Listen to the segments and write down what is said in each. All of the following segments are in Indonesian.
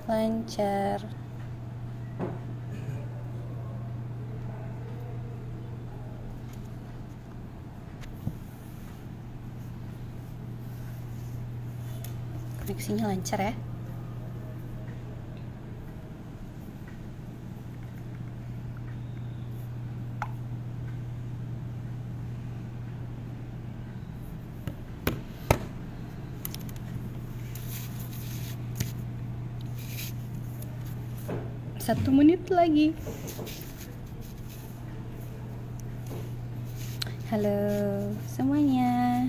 lancar. Koneksinya lancar ya. Satu menit lagi. Halo semuanya.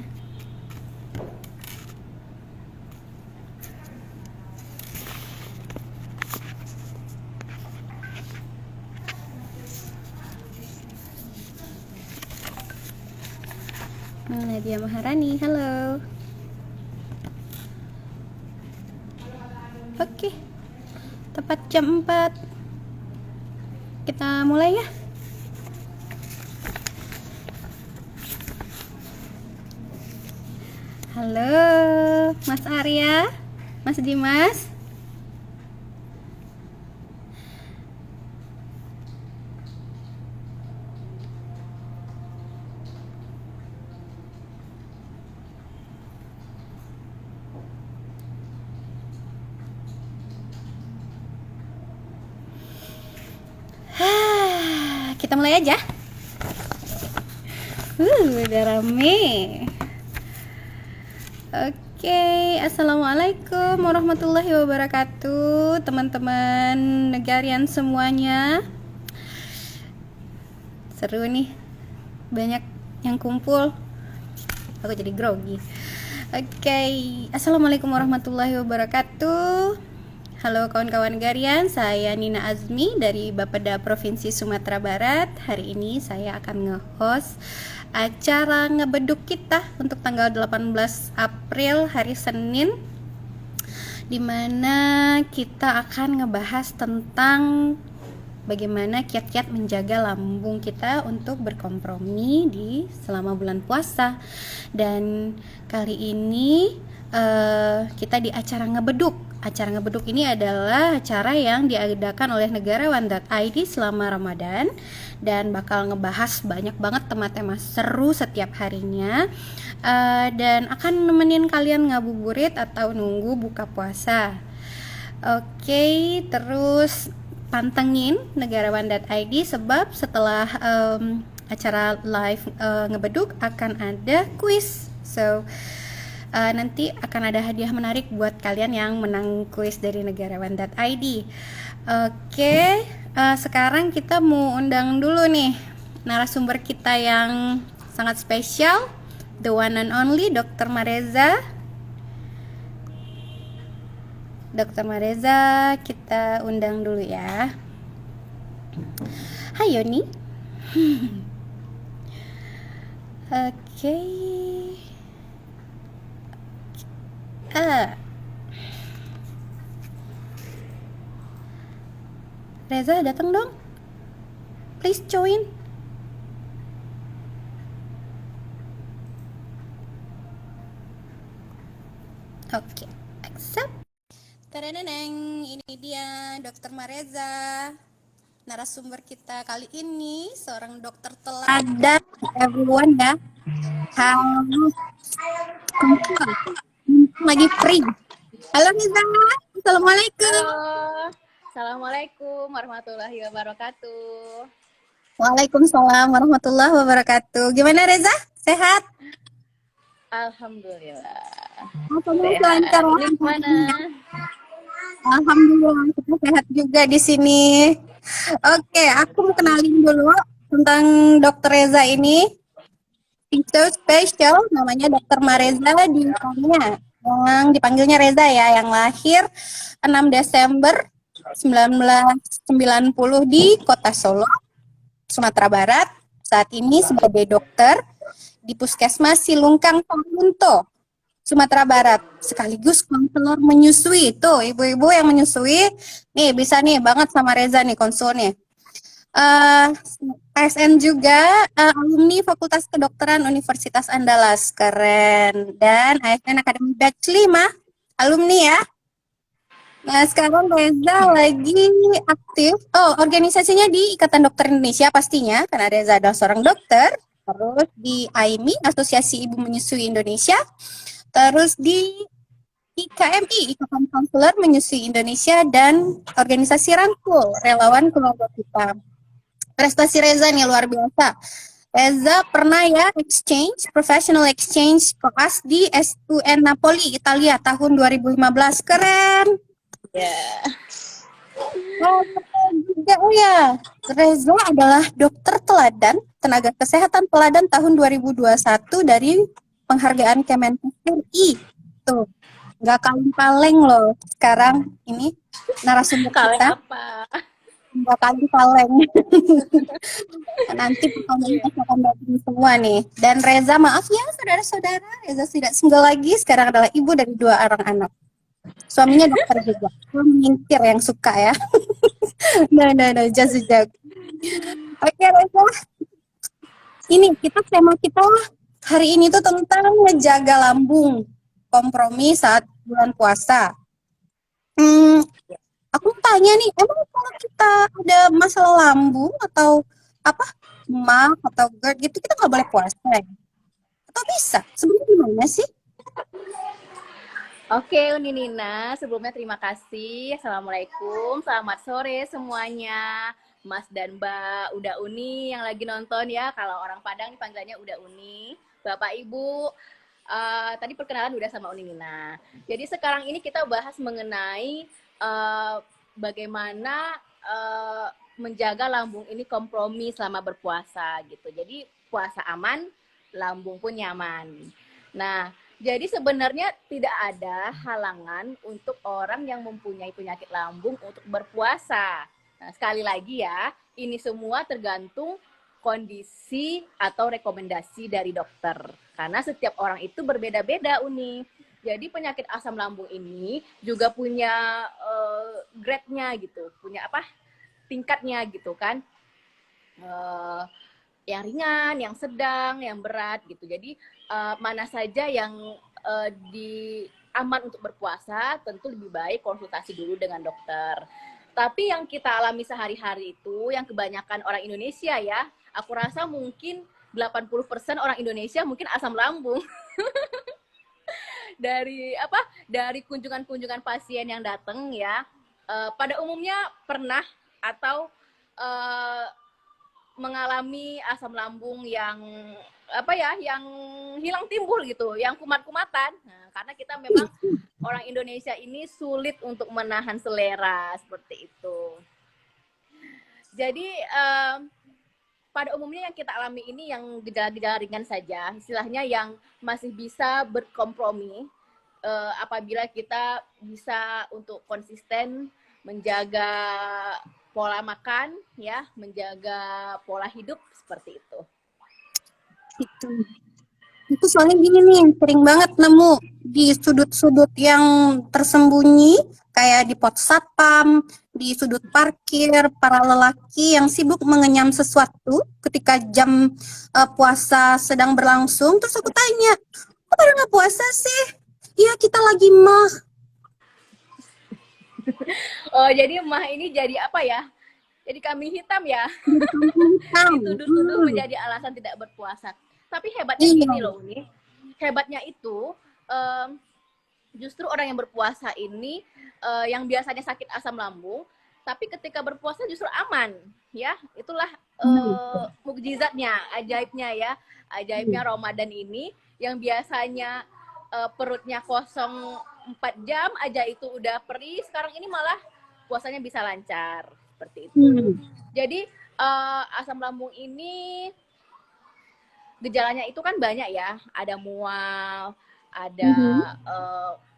Nadia Maharani, halo. Oke, tepat jam 4. Kita mulai ya. Halo, Mas Arya, Mas Dimas. Kita mulai aja. Udah rame. Oke, assalamualaikum warahmatullahi wabarakatuh, teman-teman negarian semuanya. Seru nih, banyak yang kumpul. Aku jadi grogi. Oke, assalamualaikum warahmatullahi wabarakatuh. Halo kawan-kawan negarian, saya Nina Azmi dari Bapeda Provinsi Sumatera Barat. Hari ini saya akan nge-host acara ngebeduk kita untuk tanggal 18 April hari Senin, dimana kita akan ngebahas tentang bagaimana kiat-kiat menjaga lambung kita untuk berkompromi di selama bulan puasa. Dan kali ini kita di acara ngebeduk. Acara ngebeduk ini adalah acara yang diadakan oleh negarawan.id selama Ramadan dan bakal ngebahas banyak banget tema-tema seru setiap harinya, dan akan nemenin kalian ngabuburit atau nunggu buka puasa. Oke, terus pantengin negarawan.id sebab setelah acara live ngebeduk akan ada kuis. Nanti akan ada hadiah menarik buat kalian yang menang kuis dari negarawan.id. Oke, sekarang kita mau undang dulu nih narasumber kita yang sangat spesial, the one and only Dr. Mareza. Dr. Mareza kita undang dulu ya. Hai Yoni. Oke. Reza datang dong. Please join. Oke, accept. Tadadadang, ini dia Dr. Mareza. Narasumber kita kali ini seorang dokter teladan everyone ya. Halo. Lagi free. Halo Reza. Assalamualaikum. Halo. Assalamualaikum warahmatullahi wabarakatuh. Waalaikumsalam warahmatullahi wabarakatuh. Gimana Reza? Sehat? Alhamdulillah. Sehat. Lancar. Gimana? Alhamdulillah kita sehat juga di sini. Oke, aku mau kenalin dulu tentang Dokter Reza ini. So special, namanya Dokter Mareza yang dipanggilnya Reza ya, yang lahir 6 Desember 1990 di Kota Solo, Sumatera Barat. Saat ini sebagai dokter di Puskesmas Silungkang Pamunto, Sumatera Barat, sekaligus konselor menyusui. Tuh, ibu-ibu yang menyusui, nih bisa nih banget sama Reza nih konsulnya. ASN juga, alumni Fakultas Kedokteran Universitas Andalas, keren. Dan ASN Akademi Batch 5, alumni ya. Nah, sekarang Reza lagi aktif. Oh, organisasinya di Ikatan Dokter Indonesia pastinya, karena Reza adalah seorang dokter. Terus di AIMI, Asosiasi Ibu Menyusui Indonesia. Terus di IKMI, Ikatan Konselor Menyusui Indonesia, dan organisasi Rangkul, Relawan Keluarga Kita. Prestasi Reza nih luar biasa. Reza pernah ya exchange, professional exchange kelas di SUN Napoli, Italia tahun 2015. Keren. Ya. Oh, juga oh ya. Reza adalah dokter teladan, tenaga kesehatan teladan tahun 2021 dari penghargaan Kemenkes RI. Tuh, nggak kaleng-kaleng loh. Sekarang ini narasumber Kaleng kita apa? nggak kaleng-kaleng. Nanti pertanyaannya pasti akan datang semua nih. Dan Reza, maaf ya saudara-saudara, Reza tidak single lagi. Sekarang adalah ibu dari 2 orang anak. Suaminya dokter juga. Mengintir yang suka ya. No, just a joke. Oke, Reza. Ini tema kita hari ini tuh tentang ngejaga lambung. Kompromi saat bulan puasa. Hmm, aku tanya nih, emang kalau kita ada masalah lambung atau apa, demam atau GERD gitu, kita nggak boleh puasa ya? Atau bisa? Sebenarnya gimana sih? Oke, Uni Nina, sebelumnya terima kasih. Assalamualaikum, selamat sore semuanya. Mas dan Mbak Uda Uni yang lagi nonton ya. Kalau orang Padang panggilannya Uda Uni. Bapak Ibu, tadi perkenalan udah sama Uni Nina. Jadi sekarang ini kita bahas mengenai bagaimana menjaga lambung ini kompromi selama berpuasa gitu. Jadi puasa aman, lambung pun nyaman. Nah, jadi sebenarnya tidak ada halangan untuk orang yang mempunyai penyakit lambung untuk berpuasa. Nah, sekali lagi ya, ini semua tergantung kondisi atau rekomendasi dari dokter. Karena setiap orang itu berbeda-beda, Uni. Jadi penyakit asam lambung ini juga punya grade-nya gitu, punya apa? Tingkatnya gitu kan. Yang ringan, yang sedang, yang berat gitu. Jadi mana saja yang aman untuk berpuasa, tentu lebih baik konsultasi dulu dengan dokter. Tapi yang kita alami sehari-hari itu, yang kebanyakan orang Indonesia ya, aku rasa mungkin 80% orang Indonesia mungkin asam lambung. Dari kunjungan-kunjungan pasien yang datang ya, pada umumnya pernah atau mengalami asam lambung yang yang hilang timbul gitu, yang kumat-kumatan. Nah, karena kita memang orang Indonesia ini sulit untuk menahan selera seperti itu. Jadi pada umumnya yang kita alami ini yang gejala-gejala ringan saja, istilahnya yang masih bisa berkompromi apabila kita bisa untuk konsisten menjaga pola makan, ya, menjaga pola hidup seperti itu. Itu soalnya gini nih, sering banget nemu di sudut-sudut yang tersembunyi, kayak di pot satpam, di sudut parkir, para lelaki yang sibuk mengenyam sesuatu ketika jam puasa sedang berlangsung. Terus aku tanya, kok pada nggak puasa sih? Iya, kita lagi mah. Oh, jadi mah ini jadi apa ya? Jadi kambing hitam ya. Dituduh-tuduh menjadi alasan tidak berpuasa. Tapi hebatnya gini loh, Uni. Hebatnya itu justru orang yang berpuasa ini yang biasanya sakit asam lambung, tapi ketika berpuasa justru aman, ya. Itulah mukjizatnya, ajaibnya ya. Ajaibnya Ramadan ini yang biasanya perutnya kosong 4 jam aja itu udah perih, sekarang ini malah puasanya bisa lancar seperti itu. Jadi asam lambung ini gejalanya itu kan banyak ya, ada mual, ada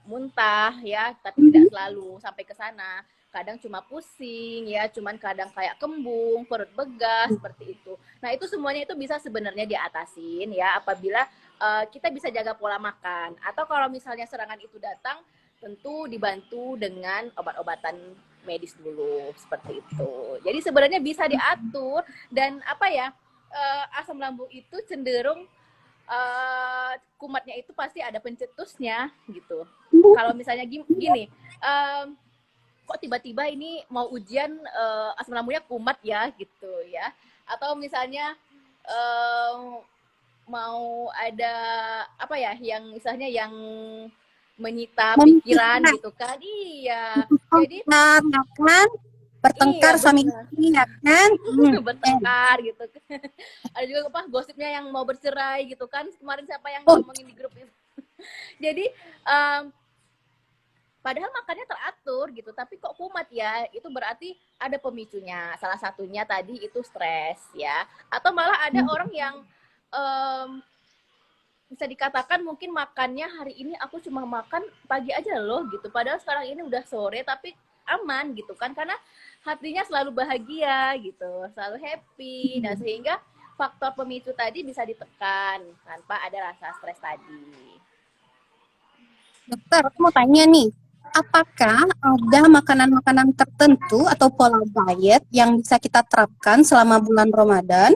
muntah ya, tapi tidak selalu sampai ke sana. Kadang cuma pusing ya, cuman kadang kayak kembung, perut begas seperti itu. Nah, itu semuanya itu bisa sebenarnya diatasin ya apabila kita bisa jaga pola makan, atau kalau misalnya serangan itu datang tentu dibantu dengan obat-obatan medis dulu seperti itu. Jadi sebenarnya bisa diatur, dan asam lambung itu cenderung kumatnya itu pasti ada pencetusnya gitu. Kalau misalnya gini, kok tiba-tiba ini mau ujian asam lambungnya kumat ya gitu ya, atau misalnya mau ada apa ya yang misalnya yang menyita pikiran Memikirkan, gitu kan. Iya, jadi ya kan? iya Bertengkar suami benar. istri ya kan? Bertengkar gitu. Ada juga apa gosipnya yang mau bercerai gitu kan, kemarin siapa yang Oh, ngomongin di grup itu. Jadi um, padahal makannya teratur gitu, tapi kok kumat ya, itu berarti ada pemicunya. Salah satunya tadi itu stres ya, atau malah ada orang yang um, bisa dikatakan mungkin makannya hari ini aku cuma makan pagi aja loh gitu, padahal sekarang ini udah sore tapi aman gitu kan, karena hatinya selalu bahagia gitu, selalu happy. Nah sehingga faktor pemicu tadi bisa ditekan tanpa ada rasa stres tadi. dokter, aku mau tanya nih, apakah ada makanan-makanan tertentu atau pola diet yang bisa kita terapkan selama bulan Ramadan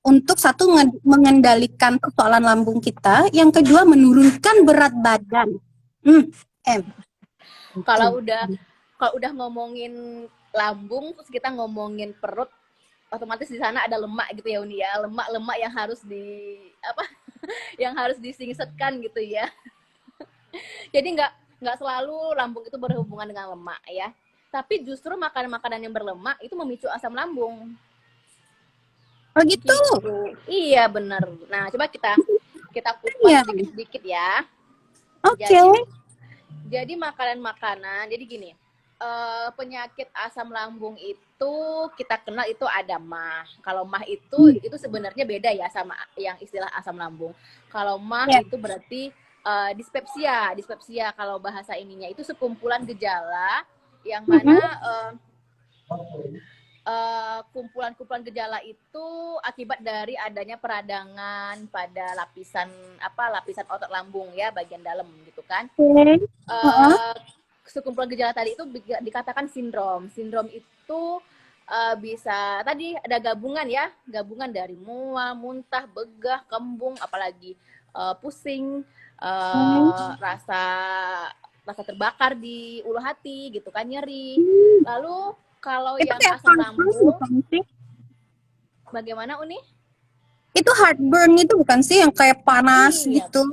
untuk satu mengendalikan persoalan lambung kita, yang kedua menurunkan berat badan. M. Kalau Itu. udah ngomongin lambung terus kita ngomongin perut, otomatis di sana ada lemak gitu ya Uni ya, lemak-lemak yang harus di apa yang harus disingsetkan gitu ya. Jadi nggak selalu lambung itu berhubungan dengan lemak ya, tapi justru makanan-makanan yang berlemak itu memicu asam lambung Oh gitu. gitu. Iya bener. Nah coba kita kupas Ya. sedikit-sedikit ya. Oke. Jadi makanan-makanan, jadi gini, penyakit asam lambung itu kita kenal itu ada MAH. Kalau MAH itu sebenarnya beda ya sama yang istilah asam lambung. Kalau MAH Ya. itu berarti dispepsia. Dispepsia kalau bahasa ininya itu sekumpulan gejala yang mana kumpulan-kumpulan gejala itu akibat dari adanya peradangan pada lapisan otot lambung ya, bagian dalam gitu kan. Sekumpulan gejala tadi itu dikatakan sindrom. Sindrom itu bisa tadi ada gabungan dari mual, muntah, begah, kembung, apalagi pusing, rasa terbakar di ulu hati gitu kan, nyeri. Lalu kalau Itu yang kayak asam heartburn lambung, bukan sih? bagaimana Uni? Itu heartburn itu bukan sih yang kayak panas Iya, gitu?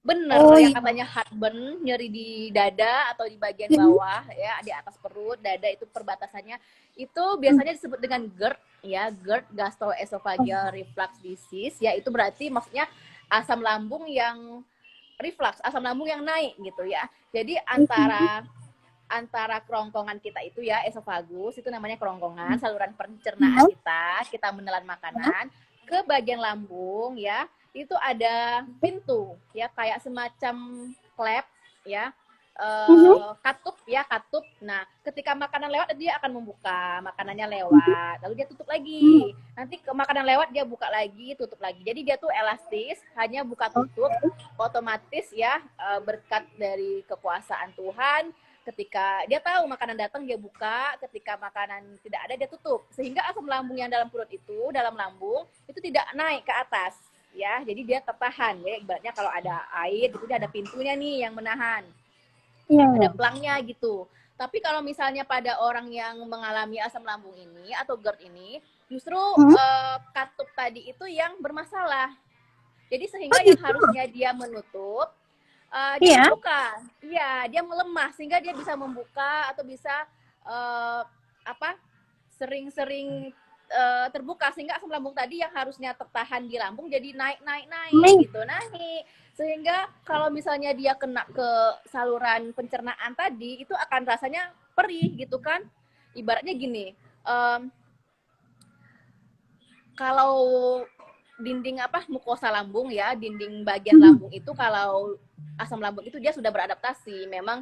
bener, Oh yang iya. katanya heartburn, nyeri di dada atau di bagian bawah ya, di atas perut, dada itu perbatasannya. Itu biasanya disebut dengan GERD ya, GERD, gastroesophageal reflux disease ya, itu berarti maksudnya asam lambung yang reflux, asam lambung yang naik gitu ya. Jadi antara kerongkongan kita itu ya, esofagus itu namanya kerongkongan, saluran pencernaan kita menelan makanan ke bagian lambung ya, itu ada pintu ya, kayak semacam klep ya, katup. Nah ketika makanan lewat dia akan membuka, makanannya lewat lalu dia tutup lagi, nanti ke makanan lewat dia buka lagi, tutup lagi. Jadi dia tuh elastis, hanya buka tutup otomatis ya, berkat dari kekuasaan Tuhan. Ketika dia tahu makanan datang dia buka, ketika makanan tidak ada dia tutup, sehingga asam lambung yang dalam perut itu, dalam lambung itu tidak naik ke atas ya, jadi dia tertahan ya, ibaratnya kalau ada air itu dia ada pintunya nih yang menahan, ada pelangnya gitu. Tapi kalau misalnya pada orang yang mengalami asam lambung ini atau GERD ini, justru katup tadi itu yang bermasalah. Jadi sehingga yang harusnya dia menutup, dia membuka. Iya, dia melemah sehingga dia bisa membuka atau bisa sering-sering terbuka, sehingga asam lambung tadi yang harusnya tertahan di lambung jadi naik gitu, naik. Sehingga kalau misalnya dia kena ke saluran pencernaan tadi, itu akan rasanya perih gitu kan. Ibaratnya gini, kalau dinding mukosa lambung ya, dinding bagian lambung itu kalau asam lambung itu dia sudah beradaptasi, memang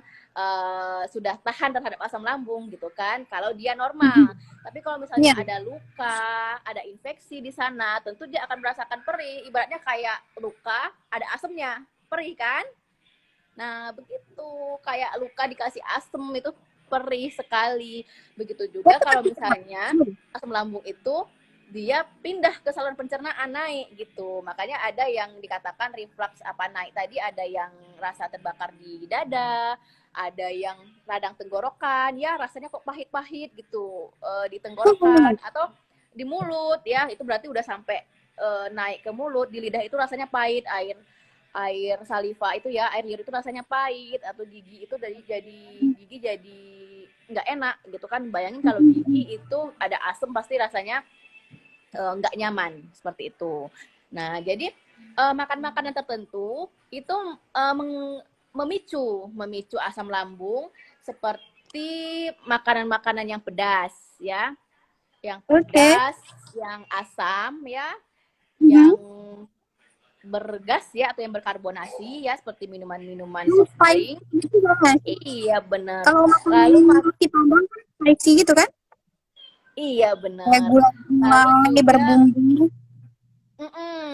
sudah tahan terhadap asam lambung gitu kan, kalau dia normal. Tapi kalau misalnya ada luka, ada infeksi di sana, tentu dia akan merasakan perih, ibaratnya kayak luka ada asemnya, perih kan. Nah begitu, kayak luka dikasih asem itu perih sekali. Begitu juga kalau misalnya asam lambung itu dia pindah ke saluran pencernaan, naik gitu. Makanya ada yang dikatakan reflux naik tadi, ada yang rasa terbakar di dada, ada yang radang tenggorokan, ya rasanya kok pahit-pahit gitu di tenggorokan atau di mulut, ya itu berarti udah sampai naik ke mulut, di lidah itu rasanya pahit, air saliva itu ya, air liur itu rasanya pahit, atau gigi itu gigi jadi nggak enak gitu kan. Bayangin kalau gigi itu ada asam pasti rasanya nggak nyaman seperti itu. Nah jadi makan makanan tertentu itu memicu asam lambung, seperti makanan-makanan yang pedas ya, yang pedas, yang asam ya, yang bergas ya, atau yang berkarbonasi ya, seperti minuman-minuman soft drink. Iya benar. Kalau lalu roti Padang kan spicy gitu kan? Iya benar. Kayak gula berbumbu.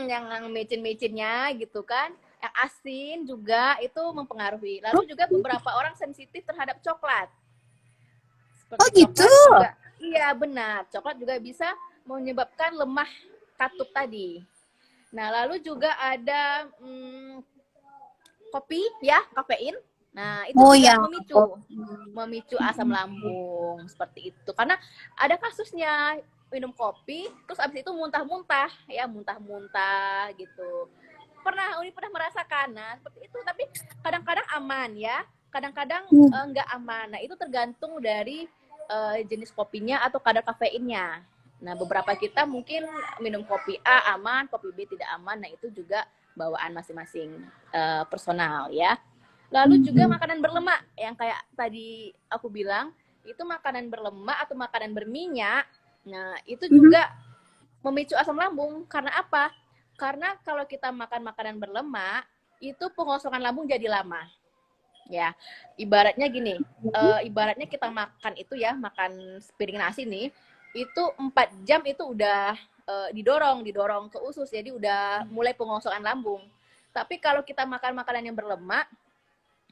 Yang micin-micinnya gitu kan, yang asin juga itu mempengaruhi. Lalu juga beberapa orang sensitif terhadap coklat. Seperti gitu? Juga, iya benar. Coklat juga bisa menyebabkan lemah katup tadi. Nah, lalu juga ada kopi ya, kafein. Nah, itu juga memicu asam lambung seperti itu. Karena ada kasusnya minum kopi, terus abis itu muntah-muntah ya, muntah-muntah gitu. Uni pernah merasakan, nah seperti itu. Tapi kadang-kadang aman ya, kadang-kadang nggak aman. Nah, itu tergantung dari jenis kopinya atau kadar kafeinnya. Nah, beberapa kita mungkin minum kopi A aman, kopi B tidak aman. Nah, itu juga bawaan masing-masing personal ya. Lalu juga makanan berlemak, yang kayak tadi aku bilang, itu makanan berlemak atau makanan berminyak. Nah, itu juga memicu asam lambung. Karena apa? Karena kalau kita makan makanan berlemak, itu pengosongan lambung jadi lama. Ya, ibaratnya gini, ibaratnya kita makan itu ya, makan sepiring nasi nih, itu 4 jam itu udah didorong ke usus, jadi udah mulai pengosongan lambung. Tapi kalau kita makan makanan yang berlemak,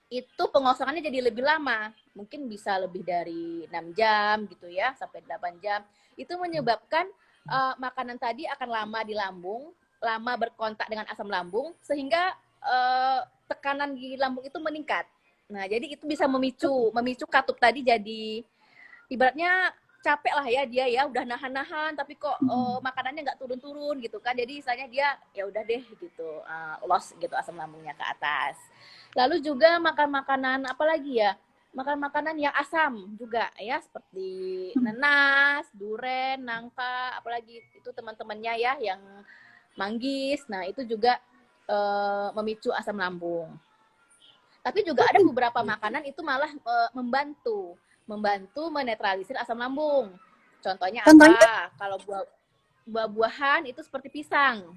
itu pengosongannya jadi lebih lama, mungkin bisa lebih dari 6 jam gitu ya, sampai 8 jam. Itu menyebabkan makanan tadi akan lama di lambung, lama berkontak dengan asam lambung, sehingga tekanan di lambung itu meningkat. Nah, jadi itu bisa memicu katup tadi jadi ibaratnya capek lah ya dia ya, udah nahan-nahan tapi kok makanannya nggak turun-turun gitu kan. Jadi istilahnya dia ya udah deh gitu, loss gitu asam lambungnya ke atas. Lalu juga makan makanan apa lagi ya? Makan makanan yang asam juga ya, seperti nanas, duren, nangka, apalagi itu teman-temannya ya yang manggis. Nah, itu juga memicu asam lambung. Tapi juga ada beberapa makanan itu malah membantu menetralisir asam lambung. Contohnya apa? Kalau buah-buahan itu seperti pisang.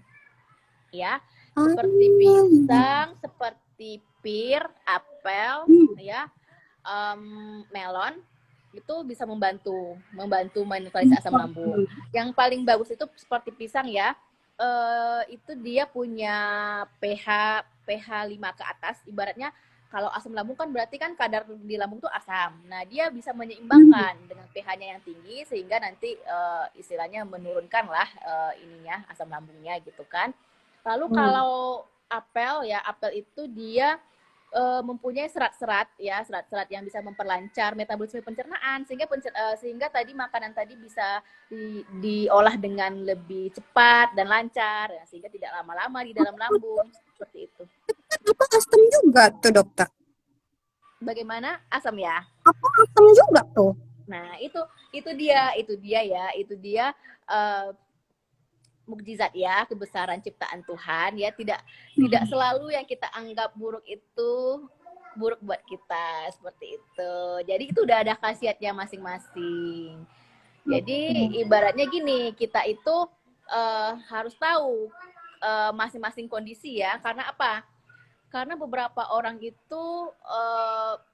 Ya, seperti pisang, seperti pir, apel, ya, melon, itu bisa membantu menetralisir asam lambung. Yang paling bagus itu seperti pisang ya, itu dia punya pH 5 ke atas. Ibaratnya kalau asam lambung kan berarti kan kadar di lambung tuh asam. Nah, dia bisa menyeimbangkan dengan pH-nya yang tinggi, sehingga nanti istilahnya menurunkan lah ininya asam lambungnya gitu kan. Lalu kalau apel ya, apel itu dia mempunyai serat-serat ya, serat-serat yang bisa memperlancar metabolisme pencernaan, sehingga tadi makanan tadi bisa diolah dengan lebih cepat dan lancar ya, sehingga tidak lama-lama di dalam lambung seperti itu. Apa asam juga tuh dokter? Bagaimana asam ya? Apa asam juga tuh? Nah, itu dia mukjizat ya, kebesaran ciptaan Tuhan ya. Tidak selalu yang kita anggap buruk itu buruk buat kita, seperti itu. Jadi itu udah ada khasiatnya masing-masing. Jadi ibaratnya gini, kita itu harus tahu masing-masing kondisi ya. Karena apa? Karena beberapa orang itu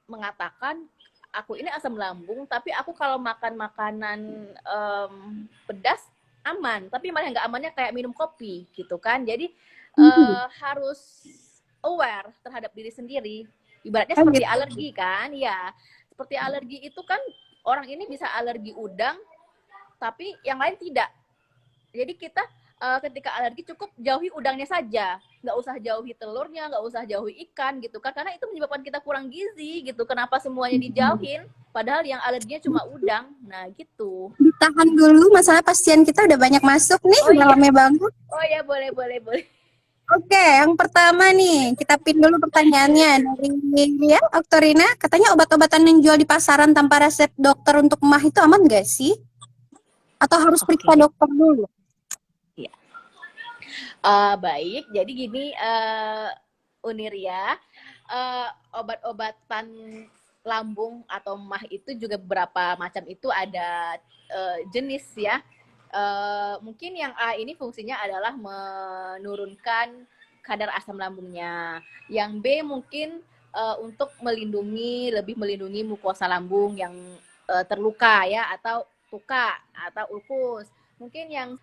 mengatakan, aku ini asam lambung, tapi aku kalau makan makanan pedas aman, tapi malah nggak amannya kayak minum kopi gitu kan. Jadi harus aware terhadap diri sendiri. Ibaratnya seperti alergi kan, ya. Seperti alergi itu kan, orang ini bisa alergi udang, tapi yang lain tidak. Jadi kita ketika alergi cukup jauhi udangnya saja, nggak usah jauhi telurnya, nggak usah jauhi ikan gitu kan, karena itu menyebabkan kita kurang gizi gitu. Kenapa semuanya dijauhin padahal yang alerginya cuma udang. Nah gitu. Ditahan dulu, masalah pasien kita udah banyak masuk nih, Oh udah iya, rame banget. oh ya, boleh boleh boleh. Oke, yang pertama nih, kita pin dulu pertanyaannya dari ya, Dokterina. Katanya obat-obatan yang jual di pasaran tanpa resep dokter untuk mah itu aman nggak sih? Atau harus periksa Oke. dokter dulu? Iya. Baik, jadi gini, Uniria, obat-obatan lambung atau mah itu juga beberapa macam, itu ada jenis ya. Mungkin yang A ini fungsinya adalah menurunkan kadar asam lambungnya. Yang B mungkin untuk lebih melindungi mukosa lambung yang terluka ya, atau luka atau ulkus. Mungkin yang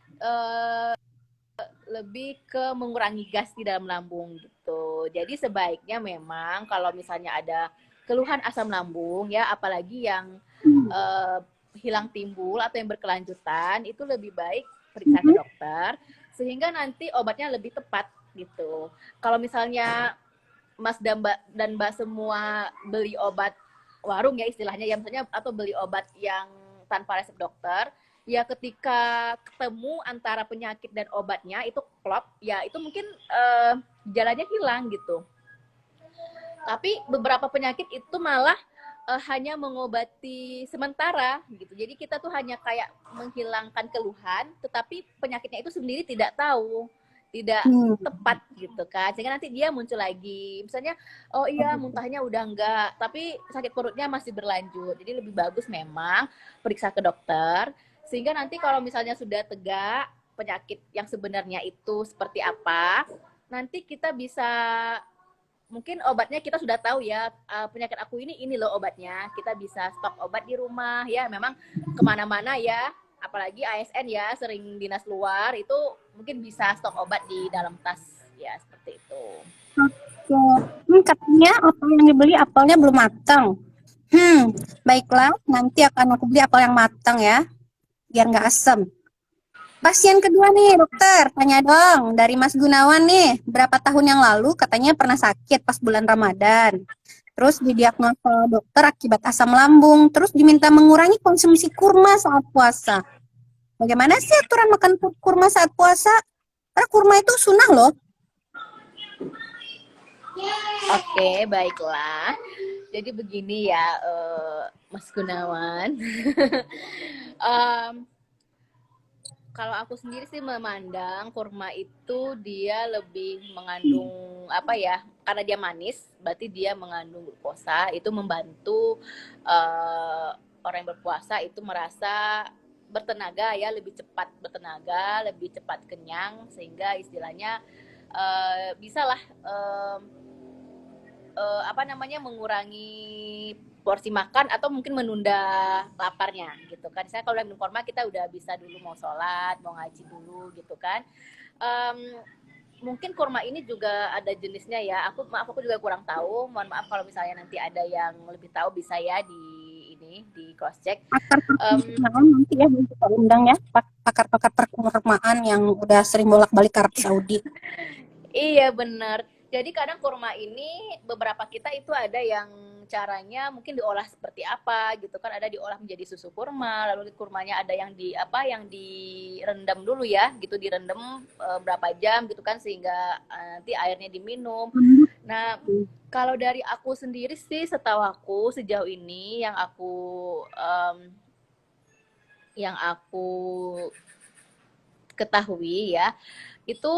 lebih ke mengurangi gas di dalam lambung gitu. Jadi sebaiknya memang kalau misalnya ada keluhan asam lambung ya, apalagi yang hilang timbul atau yang berkelanjutan, itu lebih baik periksa ke dokter sehingga nanti obatnya lebih tepat gitu. Kalau misalnya Mas dan Mbak semua beli obat warung ya istilahnya ya, misalnya, atau beli obat yang tanpa resep dokter, ya ketika ketemu antara penyakit dan obatnya itu klop, ya itu mungkin gejalanya hilang gitu. Tapi beberapa penyakit itu malah hanya mengobati sementara gitu. Jadi kita tuh hanya kayak menghilangkan keluhan, tetapi penyakitnya itu sendiri tidak tahu, tidak tepat gitu kan. Sehingga nanti dia muncul lagi. Misalnya, oh iya muntahnya udah enggak, tapi sakit perutnya masih berlanjut. Jadi lebih bagus memang periksa ke dokter. Sehingga nanti kalau misalnya sudah tegak penyakit yang sebenarnya itu seperti apa, nanti kita bisa, mungkin obatnya kita sudah tahu ya, penyakit aku ini loh obatnya. Kita bisa stok obat di rumah ya. Memang kemana-mana ya, apalagi ASN ya, sering dinas luar, itu mungkin bisa stok obat di dalam tas ya, seperti itu. Oke, katanya apel yang dibeli apelnya belum matang. Baiklah, nanti akan aku beli apel yang matang ya, biar nggak asam. Pasien kedua nih, dokter, tanya dong, dari Mas Gunawan nih, berapa tahun yang lalu katanya pernah sakit pas bulan Ramadan. Terus didiagnosa dokter akibat asam lambung, terus diminta mengurangi konsumsi kurma saat puasa. Bagaimana sih aturan makan kurma saat puasa? Karena kurma itu sunnah loh. Oke, baiklah. Jadi begini ya, Mas Gunawan. Kalau aku sendiri sih memandang kurma itu dia lebih mengandung apa ya, karena dia manis, berarti dia mengandung glukosa, itu membantu orang yang berpuasa itu merasa bertenaga ya, lebih cepat bertenaga, lebih cepat kenyang, sehingga istilahnya bisalah mengurangi porsi makan atau mungkin menunda laparnya gitu kan. Misalnya kalau udah minum kurma kita udah bisa dulu mau sholat, mau ngaji dulu gitu kan. Mungkin kurma ini juga ada jenisnya ya. Aku juga kurang tahu. Mohon maaf kalau misalnya nanti ada yang lebih tahu, bisa ya di cross check. Nanti ya kita undang ya pakar-pakar perkurmaan yang udah sering bolak-balik ke Arab Saudi. Iya benar. Jadi kadang kurma ini beberapa kita itu ada yang caranya mungkin diolah seperti apa gitu kan, ada diolah menjadi susu kurma, lalu kurmanya ada yang direndam dulu ya gitu, direndam berapa jam gitu kan, sehingga nanti airnya diminum. Nah, kalau dari aku sendiri sih, setahu aku sejauh ini yang aku ketahui ya, itu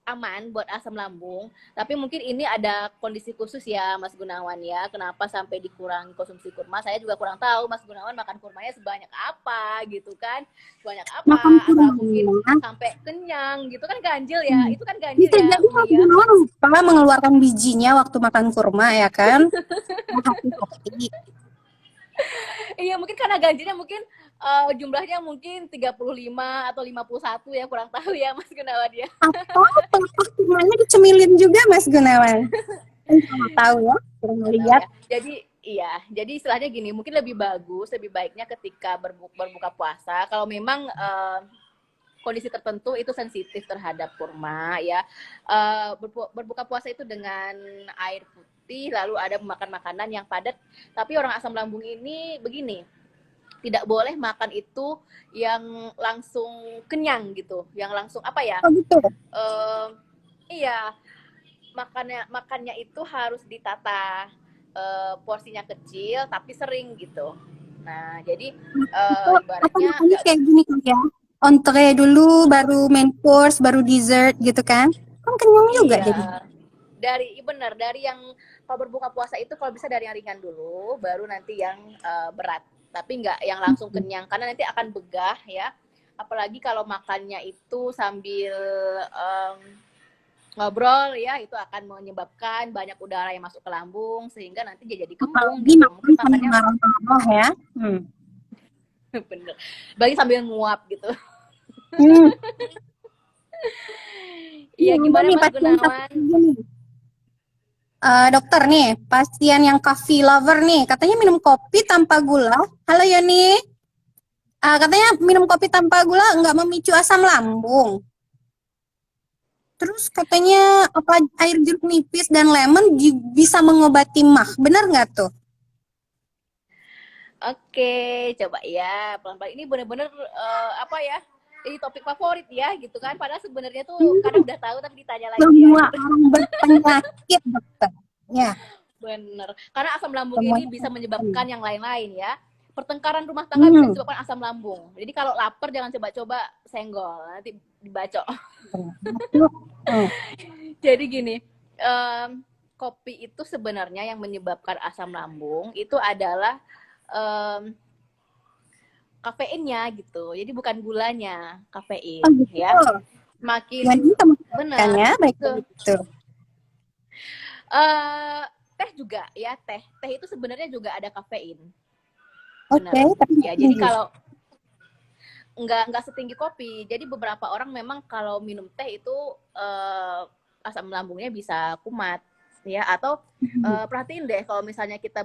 aman buat asam lambung, tapi mungkin ini ada kondisi khusus ya Mas Gunawan ya, kenapa sampai dikurangi konsumsi kurma. Saya juga kurang tahu Mas Gunawan makan kurmanya sebanyak apa gitu kan, sebanyak apa, atau mungkin sampai kenyang gitu kan, ganjil ya, itu kan ganjil Bisa ya. jadi Mas Gunawan lupa mengeluarkan bijinya waktu makan kurma ya kan. Iya, mungkin karena ganjilnya mungkin jumlahnya mungkin 35 atau 51 ya, kurang tahu ya Mas Gunawan ya. Atau pelepah kurmanya dicemilin juga Mas Gunawan. Kan tahu ya, kurang lihat. Jadi istilahnya gini, mungkin lebih baiknya ketika berbuka puasa, kalau memang kondisi tertentu itu sensitif terhadap kurma ya. Berbuka puasa itu dengan air putih, lalu ada makan makanan yang padat. Tapi orang asam lambung ini begini, tidak boleh makan itu yang langsung kenyang gitu, yang langsung apa ya? Oh gitu. Iya, makannya itu harus ditata, porsinya kecil tapi sering gitu. Nah, jadi ibaratnya kayak gini kan ya. Entree dulu, baru main course, baru dessert gitu kan? Kan kenyang juga iya. jadi. Dari yang kalau berbuka puasa itu kalau bisa dari yang ringan dulu, baru nanti yang berat. Tapi nggak yang langsung kenyang karena nanti akan begah ya. Apalagi kalau makannya itu sambil ngobrol ya, itu akan menyebabkan banyak udara yang masuk ke lambung sehingga nanti dia jadi kembung Apalagi gitu. makan sambil marah-marah ya. Bener. Bagi sambil nguap gitu. Iya, gimana Mas Gunawan? Dokter nih, pasien yang coffee lover nih, katanya minum kopi tanpa gula. Halo Yoni. Katanya minum kopi tanpa gula nggak memicu asam lambung. Terus katanya apa air jeruk nipis dan lemon bisa mengobati MAH. Benar nggak tuh? Oke, coba ya pelan-pelan. Ini bener-bener apa ya? Ini topik favorit ya, gitu kan? Padahal sebenarnya tuh kadang udah tahu tapi ditanya lagi. Semua orang berpenyakit, dokter. Ya. Bener. Karena asam lambung ini bisa menyebabkan yang lain-lain ya. Pertengkaran rumah tangga bisa disebabkan asam lambung. Jadi kalau lapar jangan coba-coba senggol, nanti dibacok. Jadi gini, kopi itu sebenarnya yang menyebabkan asam lambung itu adalah kafeinnya gitu. Jadi bukan gulanya, kafein ya. Makin benar. Ya, baik itu. Teh juga ya, teh itu sebenarnya juga ada kafein. Oke, ya jadi kalau nggak setinggi kopi. Jadi beberapa orang memang kalau minum teh itu asam lambungnya bisa kumat ya. Atau perhatiin deh kalau misalnya kita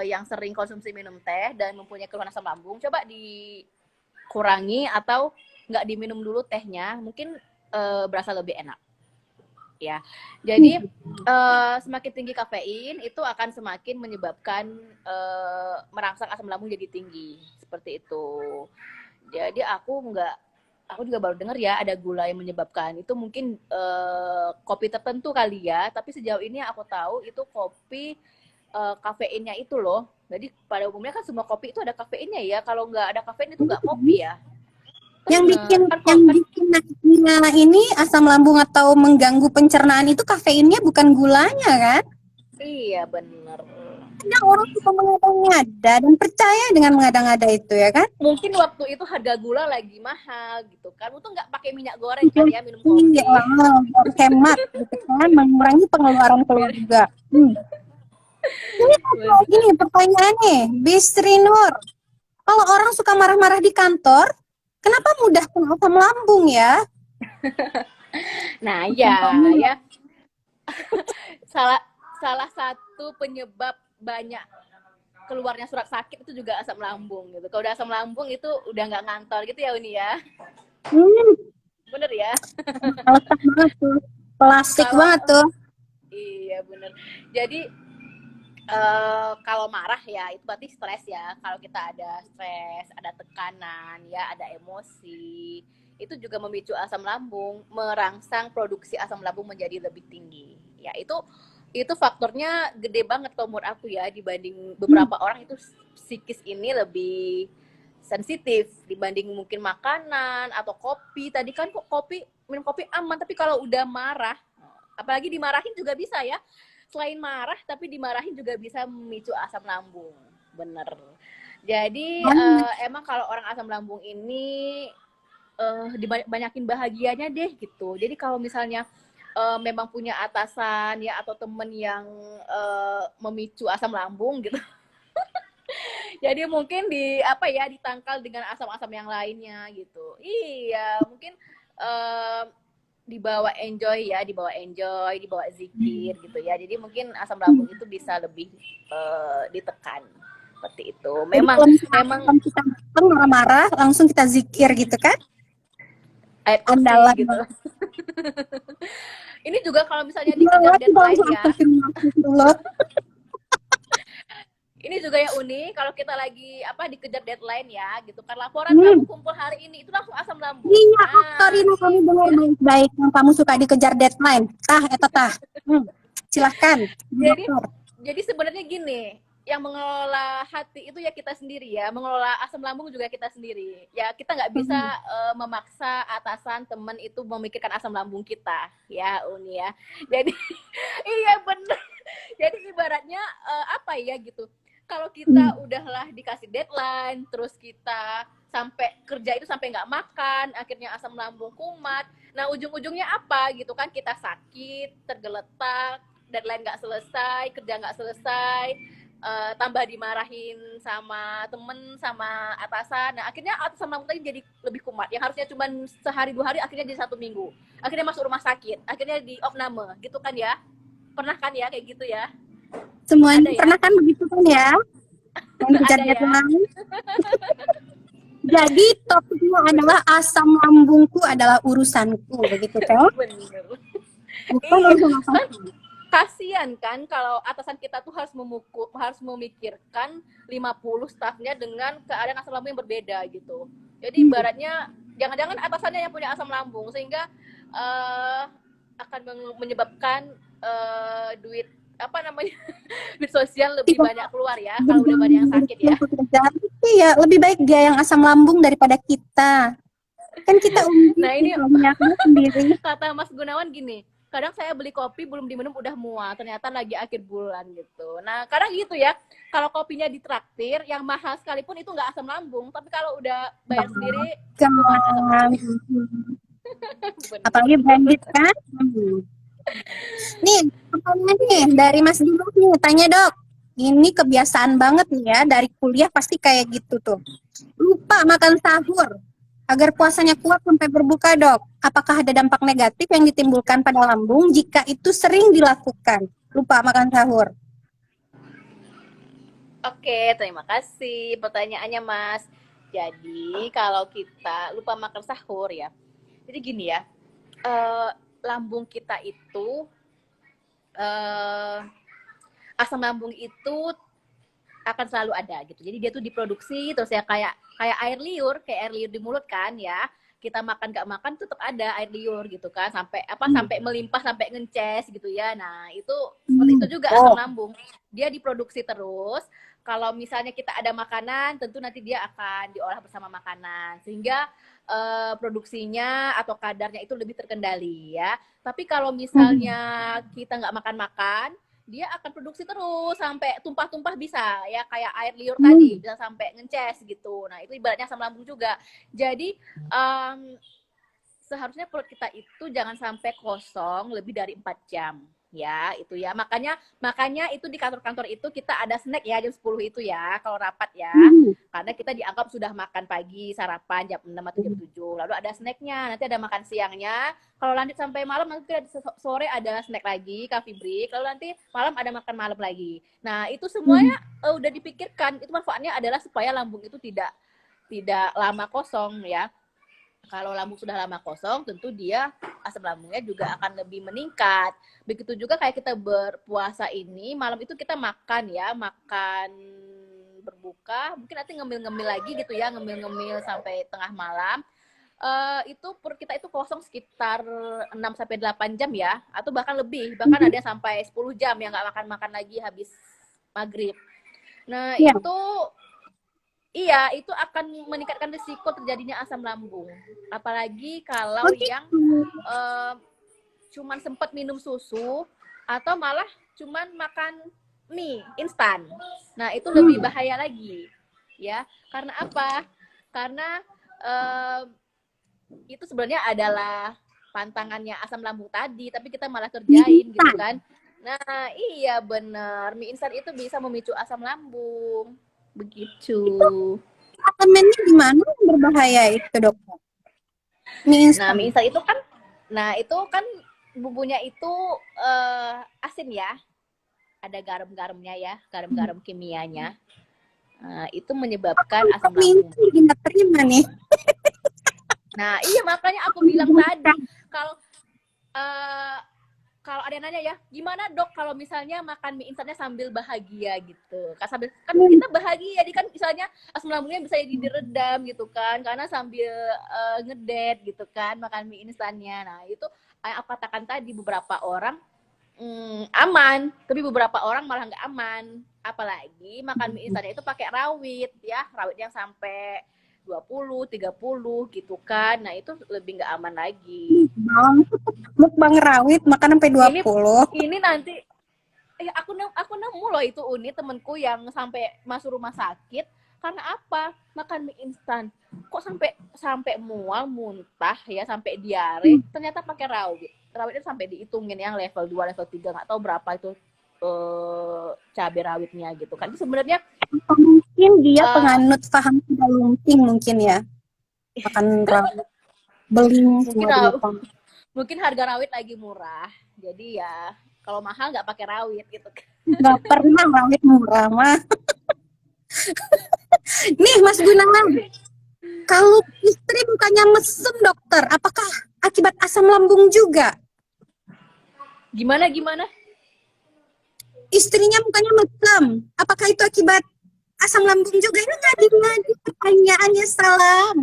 yang sering konsumsi minum teh dan mempunyai keluhan asam lambung, coba dikurangi atau nggak diminum dulu tehnya, mungkin berasa lebih enak. Ya, jadi semakin tinggi kafein itu akan semakin menyebabkan merangsang asam lambung jadi tinggi seperti itu. Jadi aku juga baru dengar ya ada gula yang menyebabkan itu mungkin kopi tertentu kali ya. Tapi sejauh ini aku tahu itu kopi kafeinnya itu loh. Jadi pada umumnya kan semua kopi itu ada kafeinnya ya. Kalau nggak ada kafein itu nggak kopi ya. Yang bikin naiknya ini asam lambung atau mengganggu pencernaan itu kafeinnya bukan gulanya kan? Iya benar. Ada orang suka mengada-ngada dan percaya dengan mengada-ngada itu ya kan? Mungkin waktu itu harga gula lagi mahal gitu kan. Untung nggak pakai minyak goreng kan ya minum kopi. Iya, hemat gitu kan, mengurangi pengeluaran keluarga. Ini pertanyaannya, Bistri Nur. Kalau orang suka marah-marah di kantor, kenapa mudah kena asam lambung ya? Nah, ya. salah satu penyebab banyak keluarnya surat sakit itu juga asam lambung gitu. Kalau udah asam lambung itu udah nggak ngantor gitu ya Uni ya. Bener ya? Melekat banget tuh. Plastik banget tuh. Iya bener. Jadi kalau marah ya itu berarti stres ya. Kalau kita ada stres, ada tekanan ya, ada emosi, itu juga memicu asam lambung, merangsang produksi asam lambung menjadi lebih tinggi. Ya itu faktornya gede banget kalau menurut aku ya, dibanding beberapa orang itu psikis ini lebih sensitif dibanding mungkin makanan atau kopi. Tadi kan kok minum kopi aman, tapi kalau udah marah, apalagi dimarahin juga bisa ya. Selain marah, tapi dimarahin juga bisa memicu asam lambung. Bener. Jadi emang kalau orang asam lambung ini dibanyakin bahagianya deh gitu. Jadi kalau misalnya memang punya atasan ya atau temen yang memicu asam lambung gitu. Jadi mungkin ditangkal dengan asam-asam yang lainnya gitu. Iya, mungkin dibawa enjoy, dibawa zikir gitu ya. Jadi mungkin asam lambung itu bisa lebih ditekan seperti itu. Memang kita marah-marah langsung kita zikir gitu kan? air kursi Andalan. gitu. Ini juga kalau misalnya dikejar deadline ya. Ini juga ya Uni, kalau kita lagi dikejar deadline ya, gitu kan laporan kamu kumpul hari ini itu langsung asam lambung. Iya, Nah, Rina, kamu dengar baik-baik yang kamu suka dikejar deadline. Eta tah. Silahkan. Jadi sebenarnya gini, yang mengelola hati itu ya kita sendiri ya, mengelola asam lambung juga kita sendiri. Ya kita nggak bisa memaksa atasan teman itu memikirkan asam lambung kita, ya Uni ya. Jadi iya bener. Jadi ibaratnya apa ya gitu. Kalau kita udahlah dikasih deadline, terus kita sampai kerja itu sampai nggak makan, akhirnya asam lambung kumat. Nah ujung-ujungnya apa gitu kan, kita sakit, tergeletak, deadline nggak selesai, kerja nggak selesai, tambah dimarahin sama temen, sama atasan. Nah akhirnya asam lambung tadi jadi lebih kumat. Yang harusnya cuma sehari 2 hari, akhirnya jadi 1 minggu. Akhirnya masuk rumah sakit, akhirnya di opname, gitu kan ya? Pernah kan ya kayak gitu ya? Semuanya pernah kan begitu kan ya? Yang dikejar deadline. Jadi topiknya adalah asam lambungku adalah urusanku, begitu kan? Bener. Bukan urusan apa? Kasian kan kalau atasan kita tuh harus memikirkan 50 stafnya dengan keadaan asam lambung yang berbeda gitu. Jadi ibaratnya jangan-jangan atasannya yang punya asam lambung sehingga akan menyebabkan duit duit sosial lebih banyak keluar ya kalau udah banyak yang sakit ya. Iya, lebih baik dia yang asam lambung daripada kita. Kan kita nah ini sendiri. Kata Mas Gunawan gini, kadang saya beli kopi belum diminum udah mual, ternyata lagi akhir bulan gitu. Nah kadang gitu ya, kalau kopinya ditraktir yang mahal sekalipun itu nggak asam lambung, tapi kalau udah bayar sendiri asam lambung. Apalagi branded kan. Nih pertanyaan nih dari Mas Dimas nih, tanya Dok, ini kebiasaan banget nih ya, dari kuliah pasti kayak gitu tuh, lupa makan sahur agar puasanya kuat sampai berbuka Dok. Apakah ada dampak negatif yang ditimbulkan pada lambung jika itu sering dilakukan, lupa makan sahur? Oke, terima kasih pertanyaannya Mas. Jadi kalau kita lupa makan sahur ya, jadi gini ya, lambung kita itu asam lambung itu akan selalu ada gitu. Jadi dia tuh diproduksi terus ya kayak air liur di mulut kan ya. Kita makan gak makan tetap ada air liur gitu kan sampai sampai melimpah sampai ngences gitu ya. Nah, itu seperti itu juga asam lambung. Dia diproduksi terus. Kalau misalnya kita ada makanan, tentu nanti dia akan diolah bersama makanan sehingga produksinya atau kadarnya itu lebih terkendali ya. Tapi kalau misalnya kita nggak makan-makan, dia akan produksi terus sampai tumpah-tumpah bisa ya, kayak air liur tadi bisa sampai ngences gitu. Nah itu ibaratnya asam lambung juga. Jadi seharusnya perut kita itu jangan sampai kosong lebih dari 4 jam ya, itu ya. Makanya itu di kantor-kantor itu kita ada snack ya jam 10 itu ya kalau rapat ya. Karena kita dianggap sudah makan pagi, sarapan jam 6 atau jam 7. Lalu ada snacknya, nanti ada makan siangnya. Kalau lanjut sampai malam nanti sore ada snack lagi, coffee break. Lalu nanti malam ada makan malam lagi. Nah, itu semuanya udah dipikirkan. Itu manfaatnya adalah supaya lambung itu tidak lama kosong ya. Kalau lambung sudah lama kosong, tentu dia asam lambungnya juga akan lebih meningkat. Begitu juga kayak kita berpuasa ini, malam itu kita makan ya, makan berbuka, mungkin nanti ngemil-ngemil lagi gitu ya, ngemil-ngemil sampai tengah malam. Itu perut kita itu kosong sekitar 6-8 jam ya, atau bahkan lebih, bahkan ada sampai 10 jam yang nggak makan-makan lagi habis maghrib. Nah itu iya, itu akan meningkatkan risiko terjadinya asam lambung. Apalagi kalau yang cuman sempat minum susu atau malah cuman makan mie instan. Nah, itu lebih bahaya lagi. Ya, karena apa? Karena itu sebenarnya adalah pantangannya asam lambung tadi, tapi kita malah kerjain gitu kan. Nah, iya benar. Mie instan itu bisa memicu asam lambung. Begitu. Elemennya di mana yang berbahaya itu, Dokter? Mie instan itu kan bumbunya itu asin ya. Ada garam-garamnya ya, garam-garam kimianya. Itu menyebabkan asam lambung. Tidak terima nih. Nah, iya makanya aku bilang tadi kalau uh, kalau ada yang nanya ya, gimana dok kalau misalnya makan mie instannya sambil bahagia gitu? Kan kita bahagia, jadi kan misalnya asam lambungnya bisa jadi diredam gitu kan, karena sambil ngedet gitu kan makan mie instannya. Nah itu yang aku katakan tadi, beberapa orang aman, tapi beberapa orang malah nggak aman. Apalagi makan mie instannya itu pakai rawit ya, rawit yang sampai 20, 30 gitu kan. Nah itu lebih nggak aman lagi. Mukbang rawit makan sampai Ini 20. ini nanti aku nemu loh itu temenku yang sampai masuk rumah sakit karena apa? Makan mie instan. Kok sampai mual, muntah ya, sampai diare, ternyata pakai rawit. Rawitnya sampai dihitungin yang level 2 level 3 nggak tahu berapa itu cabai rawitnya gitu kan. Sebenarnya Mungkin dia penganut paham lunting mungkin ya. Makan rawit. Beling mungkin semua dia. mungkin harga rawit lagi murah. Jadi ya kalau mahal nggak pakai rawit gitu kan. Nggak pernah rawit murah mah. Nih Mas Gunawan, kalau istri bukannya mesem dokter, apakah akibat asam lambung juga? Gimana? Istrinya bukannya mesem, apakah itu akibat asam lambung juga? Ini ngadi-ngadi pertanyaannya salam.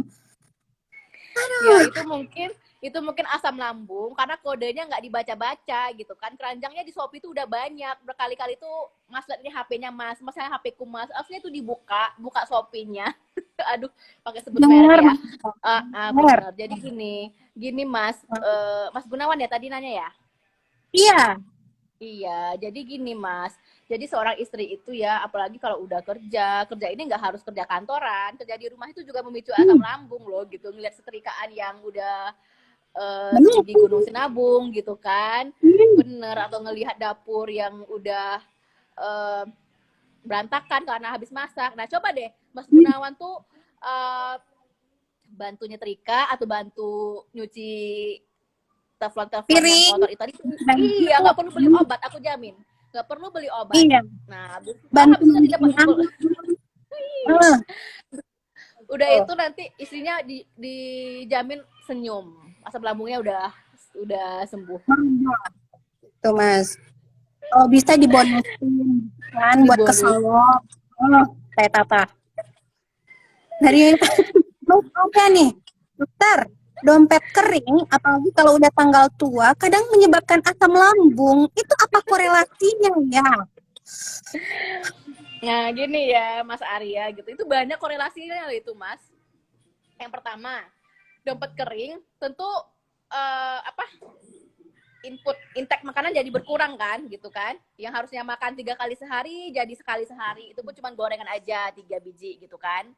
Aduh. Ya itu mungkin asam lambung karena kodenya nggak dibaca-baca gitu kan. Keranjangnya di Shopee itu udah banyak, berkali-kali tuh Mas lihat ini HP-nya Mas saya HP-ku Mas, aslinya tuh buka Shopee-nya. Aduh, pakai sebut merek ya. Benar. Jadi gini Mas, Mas Gunawan ya tadi nanya ya? Iya. Iya, jadi gini Mas. Jadi seorang istri itu ya, apalagi kalau udah kerja ini nggak harus kerja kantoran, kerja di rumah itu juga memicu asam lambung loh gitu. Ngeliat setrikaan yang udah di Gunung Sinabung gitu kan, bener, atau ngelihat dapur yang udah berantakan karena habis masak. Nah coba deh Mas Gunawan tuh bantu nyetrika atau bantu nyuci teflon yang kotor itu tadi. Iya, nggak perlu beli obat, aku jamin nggak perlu beli obat. Iya. Nah Bantu habis itu dapat udah Oh. itu nanti istrinya dijamin senyum, asam lambungnya udah sembuh. Tuh Mas, oh bisa dibonusin kan buat keselok. Oh, kayak Tata. Dari ada nih, dokter, dompet kering, apalagi kalau udah tanggal tua, kadang menyebabkan asam lambung. Itu apa korelasinya ya? Nah gini ya Mas Arya gitu, itu banyak korelasinya itu Mas. Yang pertama, dompet kering tentu intake makanan jadi berkurang kan gitu kan, yang harusnya makan 3 kali sehari jadi sekali sehari, itu pun cuma gorengan aja 3 biji gitu kan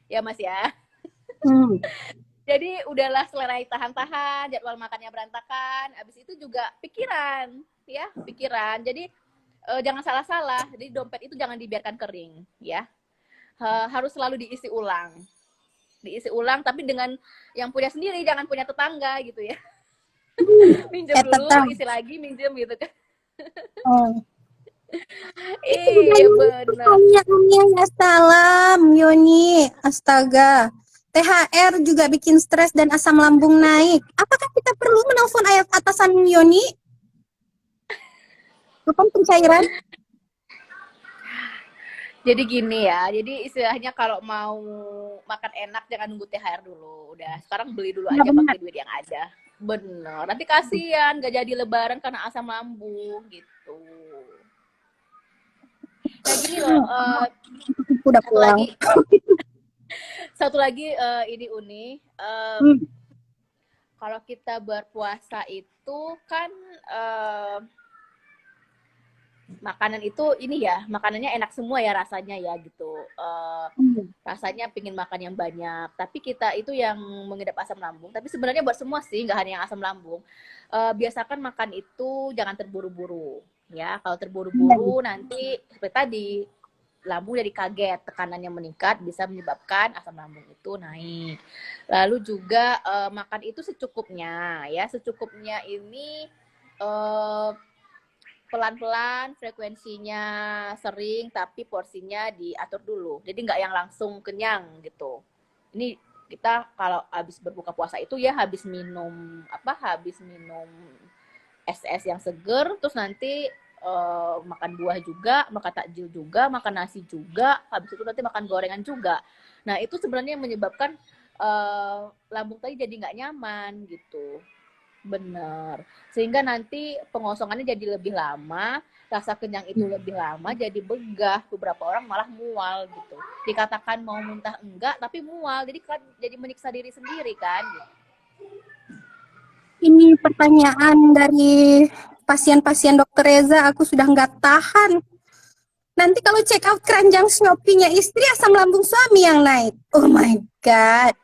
ya Mas ya. Jadi udahlah selera tahan-tahan, jadwal makannya berantakan, habis itu juga pikiran. Jadi jangan salah-salah, jadi dompet itu jangan dibiarkan kering ya, harus selalu diisi ulang tapi dengan yang punya sendiri, jangan punya tetangga gitu ya. Minjem dulu, isi lagi, minjem gitu kan. Iya benar. Ya salam Yoni, astaga. THR juga bikin stres dan asam lambung naik. Apakah kita perlu menelpon atasan Yoni? Bukan pencairan? Jadi gini ya, jadi istilahnya kalau mau makan enak jangan nunggu THR dulu. Udah, sekarang beli dulu aja pakai duit yang ada. Bener, nanti kasihan gak jadi lebaran karena asam lambung gitu. Nah gini loh, udah pulang. Satu lagi ini Uni, kalau kita berpuasa itu kan makanan itu ini ya, makanannya enak semua ya rasanya ya gitu. Rasanya pingin makan yang banyak, tapi kita itu yang mengidap asam lambung. Tapi sebenarnya buat semua sih, nggak hanya yang asam lambung. Biasakan makan itu jangan terburu-buru ya. Kalau terburu-buru nanti seperti tadi lambung jadi kaget, tekanannya meningkat, bisa menyebabkan asam lambung itu naik. Lalu juga makan itu secukupnya ya, secukupnya ini pelan-pelan, frekuensinya sering, tapi porsinya diatur dulu. Jadi nggak yang langsung kenyang gitu. Ini Kita kalau habis berbuka puasa itu ya habis minum es-es yang seger, terus nanti makan buah juga, makan takjil juga, makan nasi juga, habis itu nanti makan gorengan juga. Nah itu sebenarnya yang menyebabkan lambung tadi jadi nggak nyaman gitu. Bener. Sehingga nanti pengosongannya jadi lebih lama, rasa kenyang itu lebih lama, jadi begah. Beberapa orang malah mual gitu. Dikatakan mau muntah enggak, tapi mual. Jadi kan jadi menyiksa diri sendiri kan. Ini pertanyaan dari pasien-pasien dokter Reza, aku sudah nggak tahan. Nanti kalau check out keranjang Shopee-nya istri, asam lambung suami yang naik. Oh my God.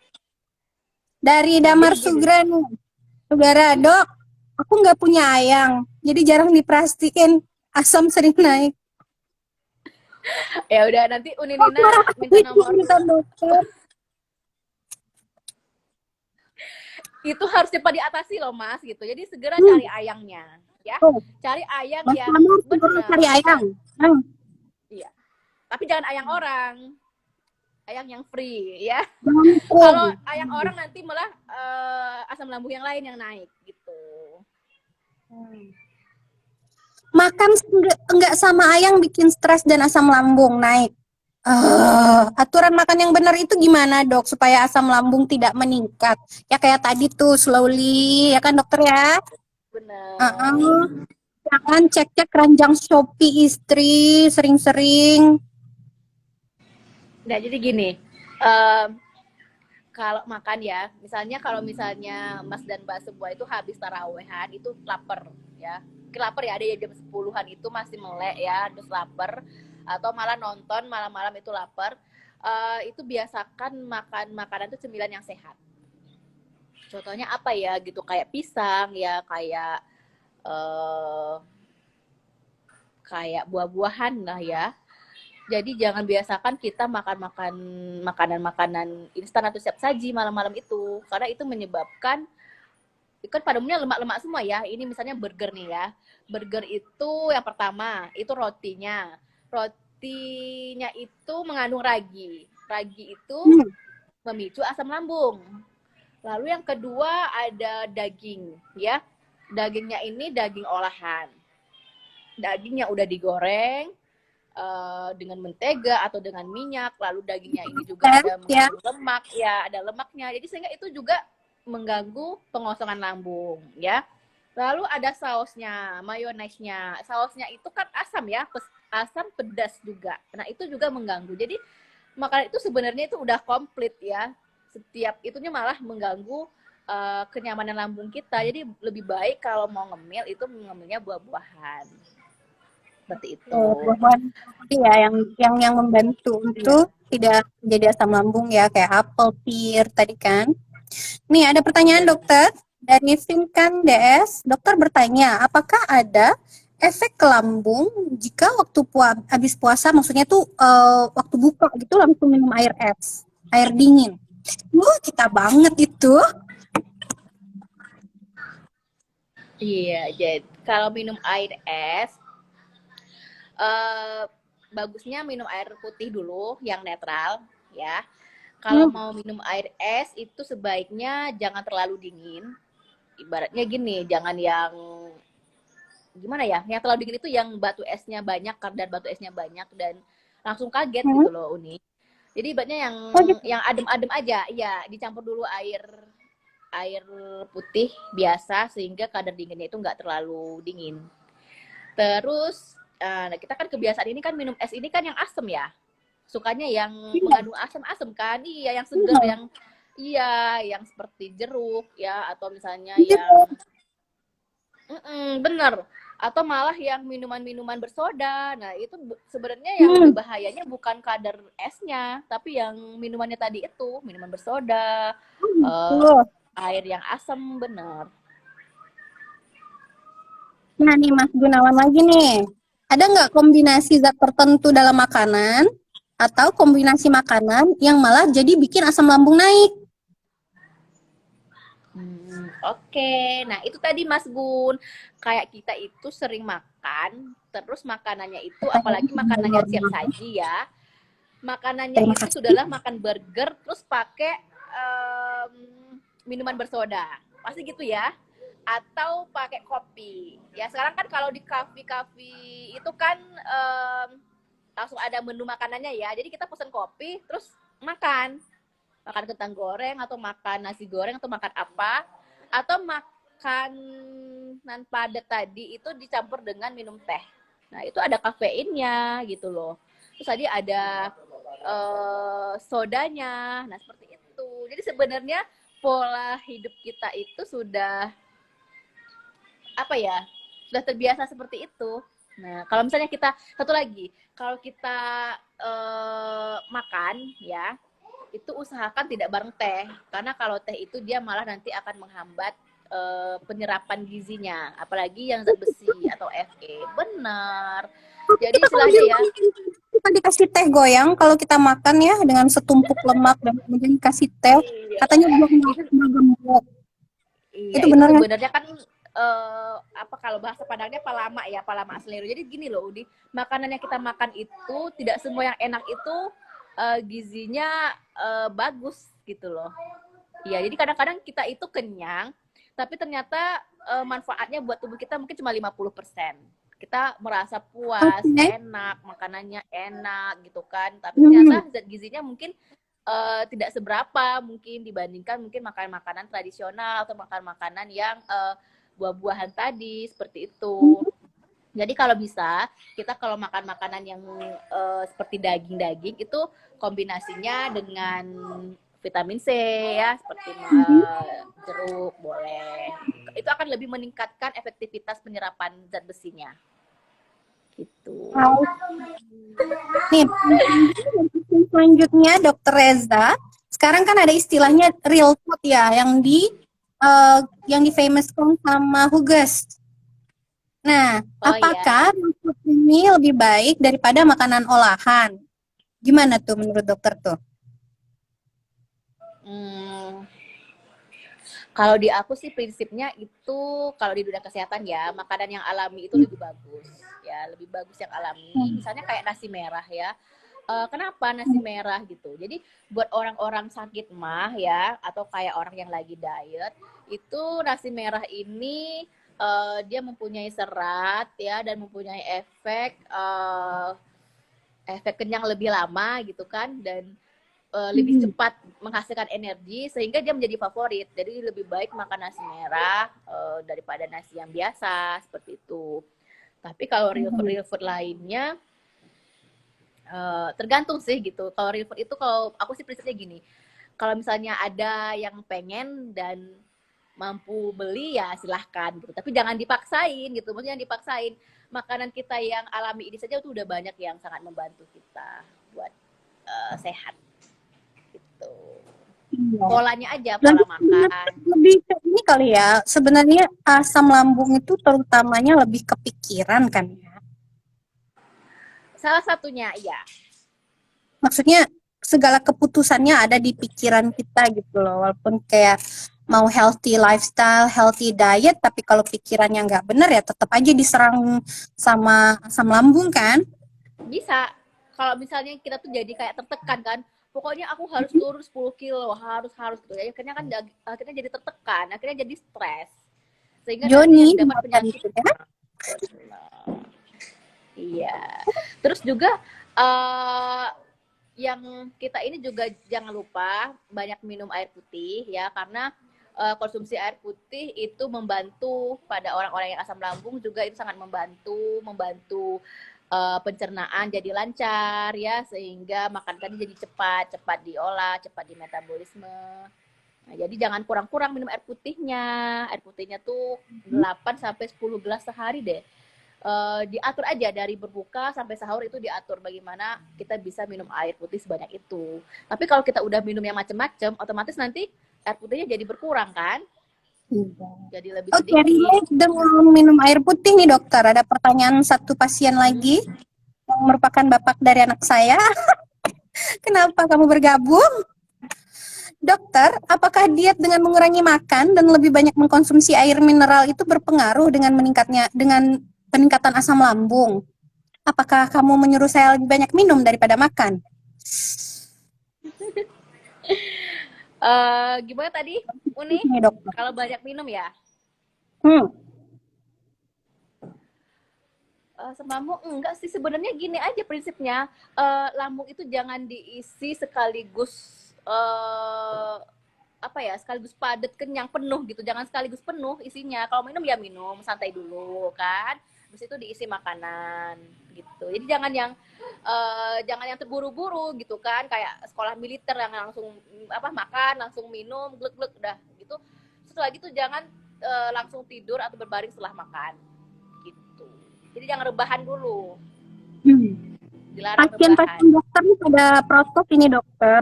Dari Damar Sugrani. Saudara, dok, aku nggak punya ayang, jadi jarang diperhatiin, asam sering naik. Ya udah nanti Uni Nina minta nomor dokter. Itu harus cepat diatasi loh Mas gitu. Jadi segera cari ayangnya ya. Cari ayang yang benar. Cari ayang. Iya. Tapi jangan ayang orang. Ayang yang free ya. Kalau ayang orang nanti malah asam lambung yang lain yang naik gitu. Makan enggak sama ayang bikin stres dan asam lambung naik. Aturan makan yang benar itu gimana dok supaya asam lambung tidak meningkat? Ya kayak tadi tuh slowly ya kan dokter ya? Benar. Jangan cek-cek keranjang Shopee istri sering-sering. Nah jadi gini, kalau makan ya, kalau misalnya Mas dan Mbak semua itu habis tarawehan itu lapar ya. Lapar ya, ada yang jam 10-an itu masih melek ya, terus lapar atau malah nonton malam-malam itu lapar. Itu biasakan makan makanan itu cemilan yang sehat. Contohnya apa ya gitu, kayak pisang ya, kayak buah-buahan lah ya. Jadi jangan biasakan kita makan makanan-makanan instan atau siap saji malam-malam itu, karena itu menyebabkan kan pada umumnya lemak-lemak semua ya. Ini misalnya burger nih ya. Burger itu yang pertama, itu rotinya. Rotinya itu mengandung ragi. Ragi itu memicu asam lambung. Lalu yang kedua ada daging ya. Dagingnya ini daging olahan. Daging yang udah digoreng dengan mentega atau dengan minyak, lalu dagingnya ini juga ada mengandung lemak ya, ada lemaknya. Jadi sehingga itu juga mengganggu pengosongan lambung ya. Lalu ada sausnya, mayonesnya. Sausnya itu kan asam ya, asam pedas juga. Nah, itu juga mengganggu. Jadi makanan itu sebenarnya itu udah komplit ya. Setiap itunya malah mengganggu kenyamanan lambung kita. Jadi lebih baik kalau mau ngemil itu ngemilnya buah-buahan. Seperti itu. Buah-buahan ya yang membantu untuk tidak jadi asam lambung ya, kayak apel, pir tadi kan. Nih ada pertanyaan dokter dari Finkan DS. Dokter bertanya, apakah ada efek ke lambung jika waktu habis puasa, maksudnya tuh waktu buka gitu langsung minum air es, air dingin. Kita banget itu. Iya, jadi kalau minum air es, bagusnya minum air putih dulu yang netral ya. Kalau mau minum air es itu sebaiknya jangan terlalu dingin. Ibaratnya gini, jangan yang gimana ya? Yang terlalu dingin itu yang batu esnya banyak, kadar batu esnya banyak dan langsung kaget gitu loh Uni. Jadi ibaratnya yang adem-adem aja, ya dicampur dulu air putih biasa sehingga kadar dinginnya itu nggak terlalu dingin. Terus kita kan kebiasaan ini kan minum es ini kan yang asam ya. Sukanya yang mengandung asam-asam kan, iya yang segar, yang seperti jeruk ya, atau misalnya yang bener, atau malah yang minuman-minuman bersoda. Nah itu sebenarnya yang lebih bahayanya bukan kadar esnya, tapi yang minumannya tadi itu, minuman bersoda, air yang asam, bener. Nah nih Mas Gunawan lagi nih, ada nggak kombinasi zat tertentu dalam makanan atau kombinasi makanan yang malah jadi bikin asam lambung naik? Oke. Nah itu tadi Mas Gun, kayak kita itu sering makan, terus makanannya itu, apalagi makanannya siap saji ya, makanannya itu sudahlah makan burger, terus pakai minuman bersoda, pasti gitu ya. Atau pakai kopi. Ya sekarang kan kalau di kafe-kafe itu kan langsung ada menu makanannya ya. Jadi kita pesen kopi, terus makan. Makan kentang goreng, atau makan nasi goreng, atau makan apa. Atau makan nan padat tadi itu dicampur dengan minum teh. Nah itu ada kafeinnya gitu loh. Terus tadi ada sodanya. Nah seperti itu. Jadi sebenarnya pola hidup kita itu sudah apa ya, sudah terbiasa seperti itu. Nah kalau misalnya kita satu lagi, kalau kita makan ya, itu usahakan tidak bareng teh, karena kalau teh itu dia malah nanti akan menghambat penyerapan gizinya, apalagi yang zat besi atau Fe. Benar. Jadi Kita kalau istilahnya ya, kita dikasih teh goyang, kalau kita makan ya dengan setumpuk lemak dan kemudian dikasih teh, katanya buat gemuk. iya Itu itu benar kan? sebenarnya kan apa kalau bahasa Padangnya palama ya, palama asliru. Jadi gini loh Udi, makanan yang kita makan itu tidak semua yang enak itu gizinya bagus gitu loh. Iya, jadi kadang-kadang kita itu kenyang, tapi ternyata manfaatnya buat tubuh kita mungkin cuma 50%. Kita merasa puas, Okay. enak, makanannya enak gitu kan. Tapi ternyata zat gizinya mungkin tidak seberapa mungkin dibandingkan mungkin makan makanan tradisional atau makan makanan yang buah-buahan tadi seperti itu. Jadi kalau bisa kita kalau makan makanan yang seperti daging-daging itu kombinasinya dengan vitamin C ya, seperti jeruk boleh. Itu akan lebih meningkatkan efektivitas penyerapan zat besinya. Gitu. Nih, selanjutnya Dokter Reza, sekarang kan ada istilahnya real food ya, yang di famouskan sama Huges. Nah, apakah real food ini lebih baik daripada makanan olahan? Gimana tuh menurut dokter tuh? Kalau di aku sih prinsipnya itu kalau di dunia kesehatan ya, makanan yang alami itu lebih bagus. Ya, lebih bagus yang alami. Misalnya kayak nasi merah ya. Kenapa nasi merah gitu? Jadi buat orang-orang sakit mah ya, atau kayak orang yang lagi diet, itu nasi merah ini dia mempunyai serat ya, dan mempunyai efek kenyang lebih lama gitu kan, dan lebih cepat menghasilkan energi, sehingga dia menjadi favorit. Jadi lebih baik makan nasi merah daripada nasi yang biasa seperti itu. Tapi kalau real food lainnya tergantung sih gitu. Kalau real food itu, kalau aku sih prinsipnya gini, kalau misalnya ada yang pengen dan mampu beli ya silahkan gitu. Tapi jangan dipaksain gitu. Maksudnya dipaksain. Makanan kita yang alami ini saja itu udah banyak yang sangat membantu kita buat sehat. Gitu. Polanya aja, pola makan. Lebih ke ini kali ya, sebenarnya asam lambung itu terutamanya lebih ke pikiran kan ya? Salah satunya, iya. Maksudnya segala keputusannya ada di pikiran kita gitu loh, walaupun kayak mau healthy lifestyle, healthy diet, tapi kalau pikirannya nggak bener ya tetap aja diserang sama asam lambung kan? Bisa. Kalau misalnya kita tuh jadi kayak tertekan kan, pokoknya aku harus turun 10 kilo, harus gitu. Akhirnya kan akhirnya jadi tertekan, akhirnya jadi stres. Sehingga Joni nanti dapat penyakit. gitu ya? Iya. Terus juga yang kita ini juga jangan lupa banyak minum air putih ya, karena konsumsi air putih itu membantu pada orang-orang yang asam lambung, juga itu sangat membantu pencernaan jadi lancar ya, sehingga makan tadi jadi cepat diolah, cepat di metabolisme. Nah, jadi jangan kurang-kurang minum air putihnya. Air putihnya tuh 8 sampai 10 gelas sehari deh. Diatur aja dari berbuka sampai sahur, itu diatur bagaimana kita bisa minum air putih sebanyak itu. Tapi kalau kita udah minum yang macam-macam, otomatis nanti air putihnya jadi berkurang kan? Jadi lebih sedikit. Relate dengan minum air putih nih dokter, ada pertanyaan satu pasien lagi yang merupakan bapak dari anak saya. Kenapa kamu bergabung? Dokter, apakah diet dengan mengurangi makan dan lebih banyak mengkonsumsi air mineral itu berpengaruh dengan peningkatan asam lambung? Apakah kamu menyuruh saya lebih banyak minum daripada makan? Gimana tadi, Uni? Ini dokter. Kalau banyak minum ya? Hmm. Lambung enggak sih, sebenarnya gini aja prinsipnya. Lambung itu jangan diisi sekaligus apa ya, sekaligus padat, kenyang, penuh gitu. Jangan sekaligus penuh isinya. Kalau minum ya minum santai dulu kan. Habis itu diisi makanan gitu. Jadi jangan yang terburu-buru gitu kan, kayak sekolah militer yang langsung makan, langsung minum, glek-glek udah gitu. Setelah gitu jangan langsung tidur atau berbaring setelah makan. Gitu. Jadi jangan rebahan dulu. Dilarang rebahan. Pasien-pasien dokter ini pada protes ini dokter.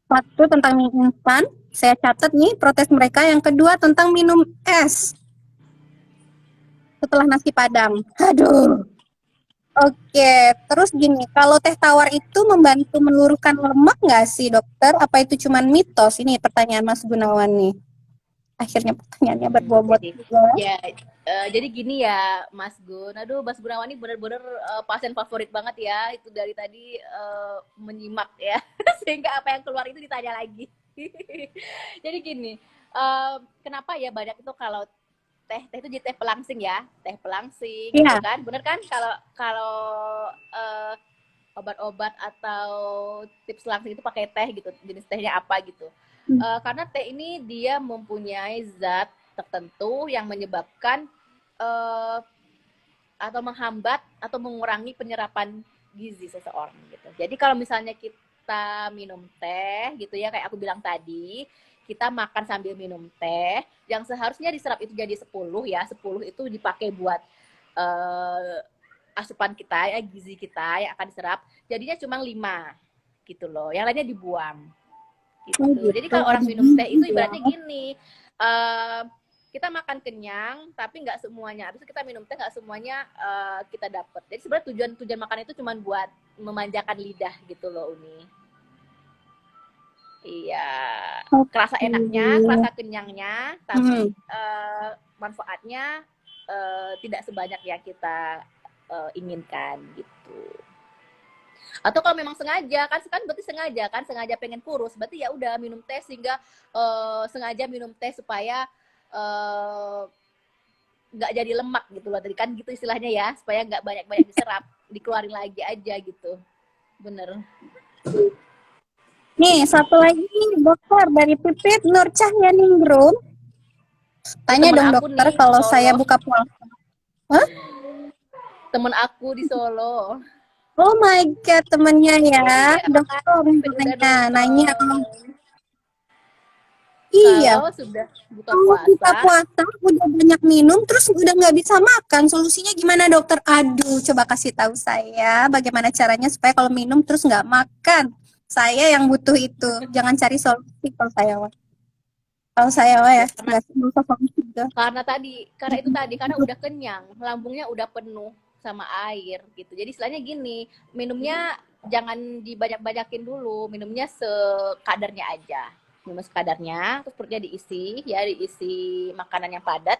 Satu tentang mie instan, saya catat nih protes mereka. Yang kedua tentang minum es setelah nasi padang. Aduh. Oke, terus gini, kalau teh tawar itu membantu meluruhkan lemak nggak sih dokter? Apa itu cuma mitos? Ini pertanyaan Mas Gunawan nih. Akhirnya pertanyaannya berbobot juga. Ya, jadi gini ya Mas Gun. Aduh, Mas Gunawan ini bener-bener pasien favorit banget ya. Itu dari tadi menyimak ya. Sehingga apa yang keluar itu ditanya lagi. Jadi gini, kenapa ya banyak itu kalau teh itu jadi teh pelangsing ya, teh pelangsing gitu kan, bener kan? Kalau obat-obat atau tips langsing itu pakai teh gitu, jenis tehnya apa gitu. Karena teh ini dia mempunyai zat tertentu yang menyebabkan atau menghambat atau mengurangi penyerapan gizi seseorang gitu. Jadi kalau misalnya kita minum teh gitu ya, kayak aku bilang tadi, kita makan sambil minum teh, yang seharusnya diserap itu jadi 10 ya, 10 itu dipakai buat asupan kita ya, gizi kita yang akan diserap, jadinya cuma 5 gitu loh, yang lainnya dibuang gitu. Jadi kalau orang minum teh itu ibaratnya gini, kita makan kenyang tapi nggak semuanya, habis itu kita minum teh nggak semuanya kita dapat. Jadi sebenarnya tujuan makan itu cuma buat memanjakan lidah gitu loh Uni. Iya, kerasa enaknya, kerasa kenyangnya, tapi manfaatnya tidak sebanyak yang kita inginkan gitu. Atau kalau memang sengaja kan berarti sengaja pengen kurus, berarti ya udah minum teh sehingga sengaja minum teh supaya nggak jadi lemak gitu loh, tadi kan gitu istilahnya ya, supaya nggak banyak diserap, dikeluarin lagi aja gitu. Bener. Nih, satu lagi dokter dari Pipit Nur Cahyaningrum. Tanya dong dokter, nih, kalau saya buka puasa. Hah? Temen aku di Solo. Oh my god, temennya ya. Dokter nanya. Iya. Kalau sudah buka puasa, udah banyak minum, terus udah nggak bisa makan. Solusinya gimana dokter? Aduh, coba kasih tahu saya bagaimana caranya supaya kalau minum terus nggak makan. Saya yang butuh itu. Jangan cari solusi kalau saya. Ya, karena udah kenyang, lambungnya udah penuh sama air gitu. Jadi istilahnya gini, minumnya jangan dibanyak-banyakin dulu, minumnya sekadarnya aja. Minum sekadarnya, terus perutnya diisi makanan yang padat,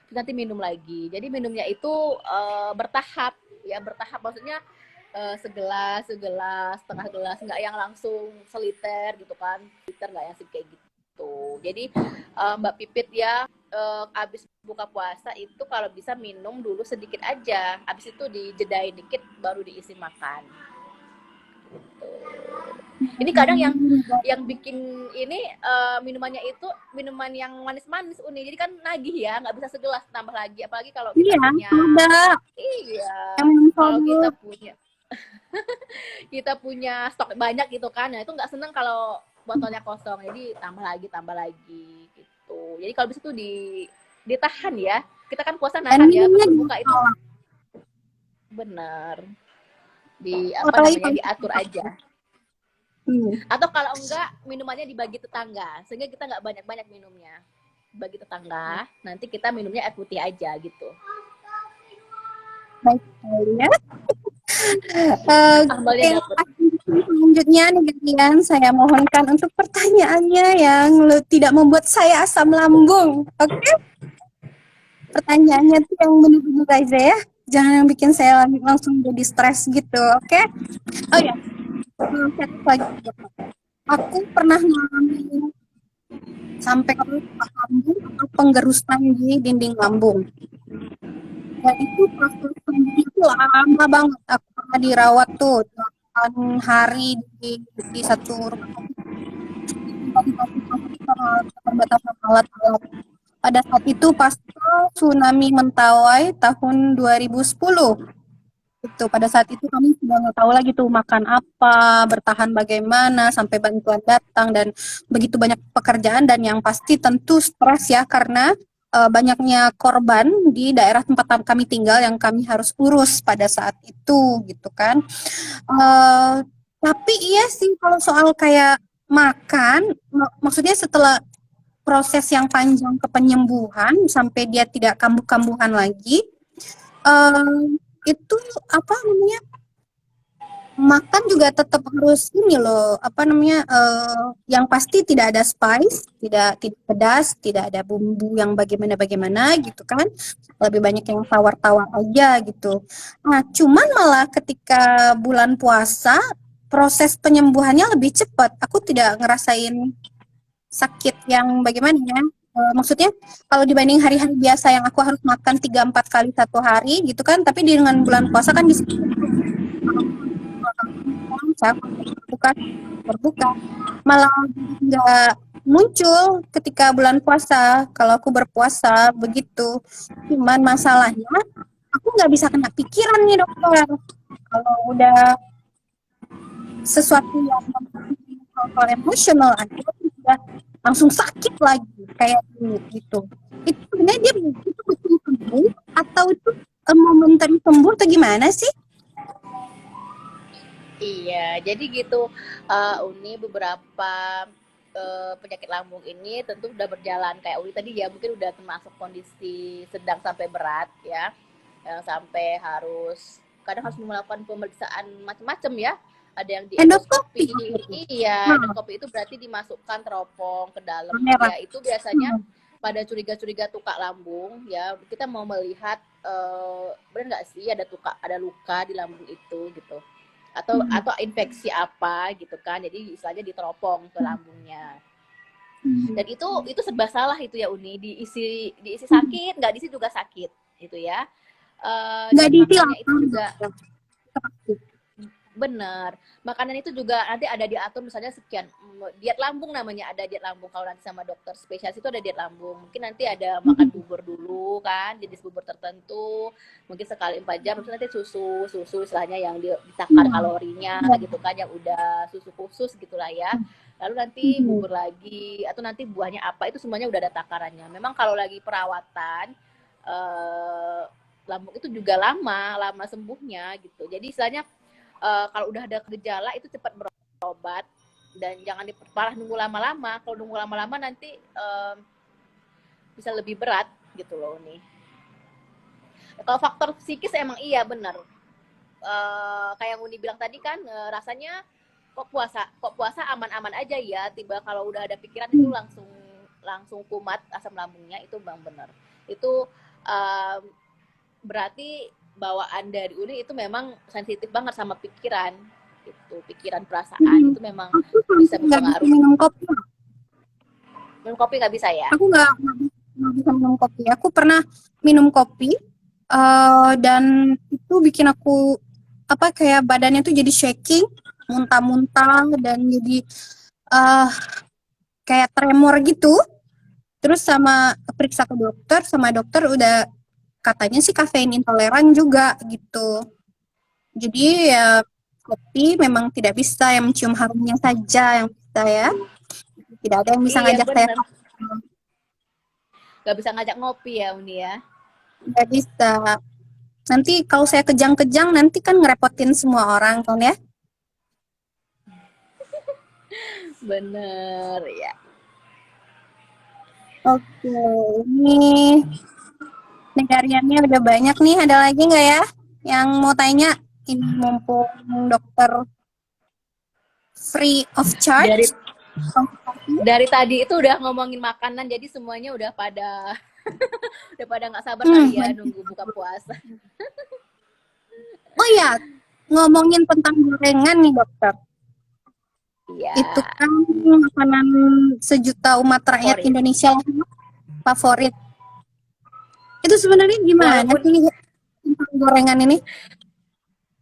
terus nanti minum lagi. Jadi minumnya itu bertahap maksudnya segelas, setengah gelas, nggak yang langsung seliter gitu kan, liter nggak yang kayak gitu. Jadi Mbak Pipit ya, abis buka puasa itu kalau bisa minum dulu sedikit aja, abis itu dijedain dikit baru diisi makan. Gitu. Ini kadang yang bikin ini minumannya itu minuman yang manis-manis Uni, jadi kan nagih ya, nggak bisa segelas tambah lagi, apalagi kalau kita kalau kita punya stok banyak gitu kan, nah itu nggak seneng kalau botolnya kosong, jadi tambah lagi gitu. Jadi kalau bisa tuh ditahan ya, kita kan puasa nahan ya, pas berbuka itu bener diatur aja. Atau kalau enggak, minumannya dibagi tetangga, sehingga kita nggak banyak minumnya, bagi tetangga, nanti kita minumnya air putih aja gitu. Baik ya. Selanjutnya nih kalian, saya mohonkan untuk pertanyaannya yang tidak membuat saya asam lambung. Oke? Pertanyaannya tuh yang benar-benar aja ya, jangan yang bikin saya langsung jadi stres gitu. Oke? Oh ya, lagi. Aku pernah mengalami sampai ke lambung atau penggerusan di dinding lambung. Dan itu proses sembuhnya itu lama banget. Aku pernah dirawat tuh 8 hari di satu rumah sakit keterbatasan alat-alat. Pada saat itu pasca tsunami Mentawai tahun 2010. Itu pada saat itu kami sudah nggak tahu lagi tuh makan apa, bertahan bagaimana sampai bantuan datang dan begitu banyak pekerjaan dan yang pasti tentu stres ya karena banyaknya korban di daerah tempat kami tinggal yang kami harus urus pada saat itu gitu kan. Eh, tapi iya sih kalau soal kayak makan, maksudnya setelah proses yang panjang ke penyembuhan sampai dia tidak kambuh-kambuhan lagi, eh, itu apa namanya, makan juga tetap harus ini loh, apa namanya, yang pasti tidak ada spice, tidak pedas, tidak ada bumbu yang bagaimana-bagaimana gitu kan. Lebih banyak yang tawar-tawar aja gitu. Nah, cuman malah ketika bulan puasa proses penyembuhannya lebih cepat. Aku tidak ngerasain sakit yang bagaimana ya. Maksudnya kalau dibanding hari-hari biasa yang aku harus makan 3-4 kali satu hari gitu kan, tapi dengan bulan puasa kan bisa berbuka berbuka malah nggak muncul ketika bulan puasa kalau aku berpuasa begitu. Cuman masalahnya aku nggak bisa kena pikiran nih dokter kalau udah sesuatu yang hal emosional aja udah langsung sakit lagi kayak gitu. Itu sebenarnya dia itu betul sembuh atau itu momentary sembuh atau gimana sih? Iya, jadi gitu, Uni beberapa penyakit lambung ini tentu udah berjalan kayak Uni tadi ya, mungkin udah termasuk kondisi sedang sampai berat ya, yang sampai harus kadang harus melakukan pemeriksaan macam-macam ya. Ada yang di Endoskopi. endoskopi, iya, endoskopi itu berarti dimasukkan teropong ke dalam, ya itu biasanya pada curiga-curiga tukak lambung ya kita mau melihat benar nggak sih ada luka di lambung itu gitu atau infeksi apa gitu kan, jadi istilahnya diteropong ke lambungnya. Dan itu serba salah itu ya Uni, diisi sakit, nggak diisi juga sakit gitu ya. Nggak Dan diisi makannya itu langsung. juga benar, makanan itu juga nanti ada diatur, misalnya sekian diet lambung namanya, ada diet lambung kalau nanti sama dokter spesialis itu ada diet lambung, mungkin nanti ada makan bubur dulu kan, jenis bubur tertentu mungkin sekali 4 jam, terus nanti susu istilahnya yang ditakar kalorinya gitu kan, yang udah susu khusus gitulah ya, lalu nanti bubur lagi atau nanti buahnya apa, itu semuanya udah ada takarannya. Memang kalau lagi perawatan lambung itu juga lama sembuhnya gitu, jadi istilahnya kalau udah ada gejala itu cepat berobat dan jangan diperparah nunggu lama-lama. Kalau nunggu lama-lama nanti bisa lebih berat gitu loh nih. Kalau faktor psikis emang iya benar. Kayak Uni bilang tadi kan, rasanya kok puasa aman-aman aja ya. Tiba kalau udah ada pikiran itu langsung kumat asam lambungnya, itu bang benar. Itu berarti bawaan dari Uni itu memang sensitif banget sama pikiran gitu, pikiran perasaan itu memang bisa mempengaruhi. Minum kopi. Minum kopi nggak bisa ya? Aku nggak bisa minum kopi. Aku pernah minum kopi dan itu bikin aku kayak badannya tuh jadi shaking, muntah-muntah dan jadi kayak tremor gitu. Terus periksa ke dokter, sama dokter udah katanya sih kafein intoleran juga gitu. Jadi ya kopi memang tidak bisa, yang mencium harumnya saja yang bisa ya. Tidak ada yang bisa ngajak saya. Gak bisa ngajak ngopi ya Uni ya? Nggak bisa. Nanti kalau saya kejang-kejang nanti kan ngerepotin semua orang kan ya. Bener ya. Oke, ini negariannya udah banyak nih. Ada lagi nggak ya yang mau tanya? Ini mumpung dokter free of charge. Dari tadi itu udah ngomongin makanan, jadi semuanya udah pada nggak sabar kali ya nunggu buka puasa. Oh ya, ngomongin tentang gorengan nih dokter. Iya, Itu kan makanan sejuta umat rakyat favorit. Indonesia favorit. Itu sebenarnya gimana Walaupun sih tentang gorengan ini?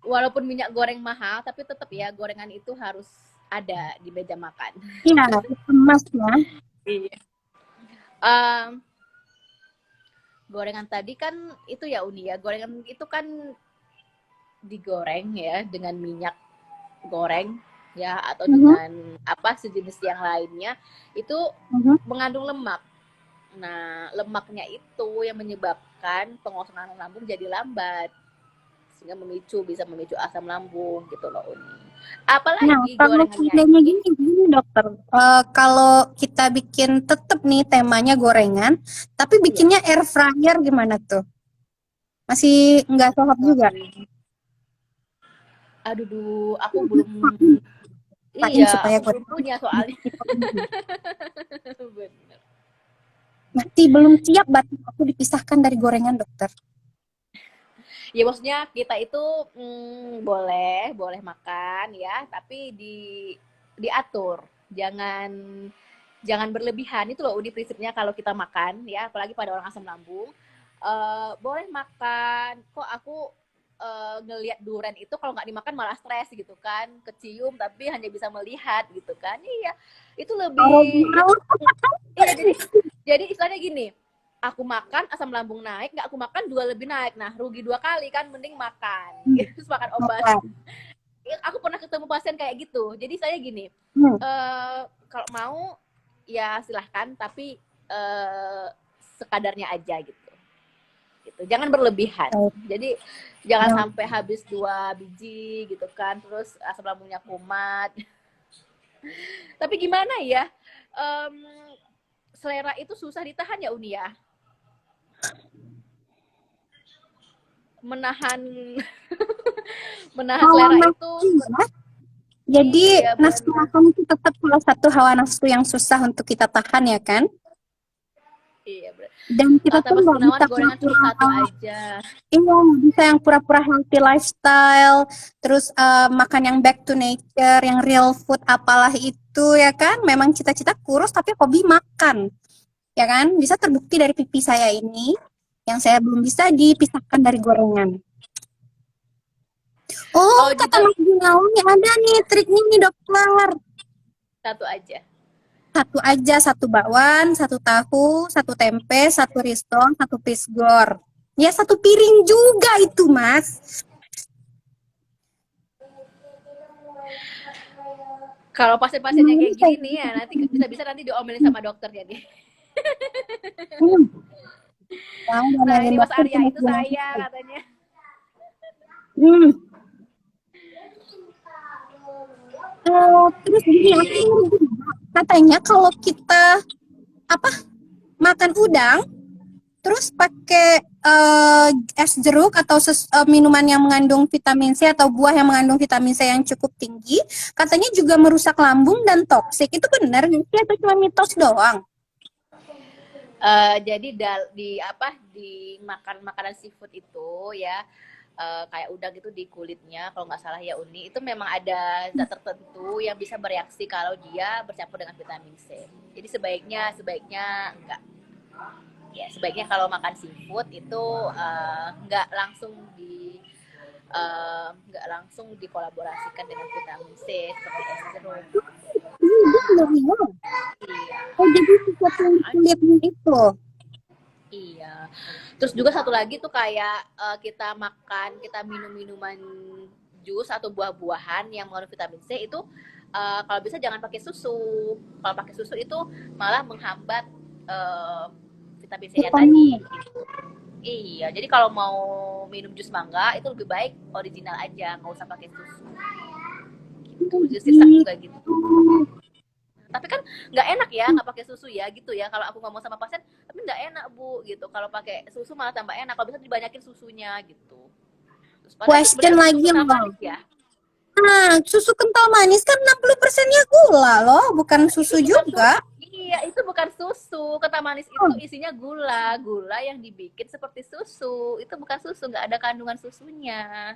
walaupun minyak goreng mahal, tapi tetap ya gorengan itu harus ada di meja makan. Iya, emas ya. Iya. Um, Gorengan tadi kan itu ya Uni ya, gorengan itu kan digoreng ya dengan minyak goreng ya atau Mhm, dengan apa sejenis yang lainnya itu mhm. mengandung lemak. Nah, lemaknya itu yang menyebabkan pengosongan lambung jadi lambat sehingga bisa memicu asam lambung gitu loh Uni. Nah, Apalagi kalau gorengannya seandainya ini gini dokter, kalau kita bikin tetap nih temanya gorengan, tapi ya, bikinnya air fryer gimana tuh? Masih nggak sehat juga? aduh, aku belum Pain iya, supaya aku belum gorengan punya soalnya. Bener. mati belum siap batin aku dipisahkan dari gorengan dokter. Ya maksudnya kita itu boleh boleh makan ya, tapi diatur, jangan jangan berlebihan itu loh. Uni prinsipnya kalau kita makan ya, apalagi pada orang asam lambung, boleh makan. Kok aku ngelihat durian itu kalau nggak dimakan malah stres gitu kan, kecium tapi hanya bisa melihat gitu kan. Iya, itu Kalau lebih mau, iya jadi istilahnya gini, aku makan asam lambung naik, nggak aku makan dua lebih naik. Nah, rugi dua kali kan, mending makan. Terus makan obat. makan. Aku pernah ketemu pasien kayak gitu. Jadi saya gini, Hmm. kalau mau ya silahkan, tapi sekadarnya aja gitu. Gitu. Jangan berlebihan. Jadi jangan Yang sampai habis 2 biji gitu kan, terus asam lambungnya kumat. Tapi gimana ya? Um, Selera itu susah ditahan ya Uni ya. Menahan menahan hawa selera itu nafsu ya. Jadi iya nafsu benar. makan itu tetap salah satu hawa nafsu yang susah untuk kita tahan ya kan? Iya benar. Dan kita tuh Kata Bos nggak Gunawan bisa gorengan pura-pura, cukup satu aja. iya nggak bisa yang pura-pura healthy lifestyle, terus makan yang back to nature, yang real food apalah itu ya kan? Memang cita-cita kurus tapi hobi makan, ya kan? Bisa terbukti dari pipi saya ini, yang saya belum bisa dipisahkan dari gorengan. Oh, Oh kata gitu, Mas Gunawan nih ada nih triknya nih dokter. satu aja. Satu aja, satu bakwan, satu tahu, satu tempe, satu risol, satu pisgor. Ya satu piring juga itu mas. Kalau pasien-pasiennya Gimana kayak gini saya nih bisa ya nanti bisa-bisa nanti diomelin sama dokternya nih. Tahu Nah dan ini Mas dokter Arya cuma itu bilang saya gitu. katanya. Hmm. Terus gini aku katanya kalau kita apa makan udang terus pakai es jeruk atau minuman yang mengandung vitamin C atau buah yang mengandung vitamin C yang cukup tinggi, katanya juga merusak lambung dan toksik. Itu benar nggak sih atau cuma mitos doang? Jadi di apa di makan makanan seafood itu ya kayak udang itu di kulitnya kalau nggak salah ya Uni itu memang ada zat tertentu yang bisa bereaksi kalau dia bercampur dengan vitamin C. Jadi sebaiknya sebaiknya enggak. Ya sebaiknya kalau makan seafood itu nggak langsung nggak langsung dikolaborasikan dengan vitamin C seperti es jeruk. Iya, benar ya. Iya. Oh, jadi sesuatu yang kulitnya itu. Iya. Terus juga satu lagi tuh kayak kita makan, kita minum minuman jus atau buah-buahan yang mengandung vitamin C itu kalau bisa jangan pakai susu. Kalau pakai susu itu malah menghambat vitamin C-nya tadi. Vitamin. Gitu. Iya, jadi kalau mau minum jus mangga itu lebih baik original aja, nggak usah pakai susu. Gitu. Jus sirsak juga gitu. Tapi kan nggak enak ya nggak pakai susu ya gitu ya kalau aku ngomong sama pasien tapi nggak enak bu gitu kalau pakai susu malah tambah enak kalau bisa dibanyakin susunya gitu terus padahal itu Question sebenarnya susu lagi kental loh. manis ya. Nah, susu kental manis kan 60%-nya gula loh, bukan Itu susu bukan susu, juga. iya itu bukan susu, kental manis itu Oh, isinya gula gula yang dibikin seperti susu itu bukan susu nggak ada kandungan susunya.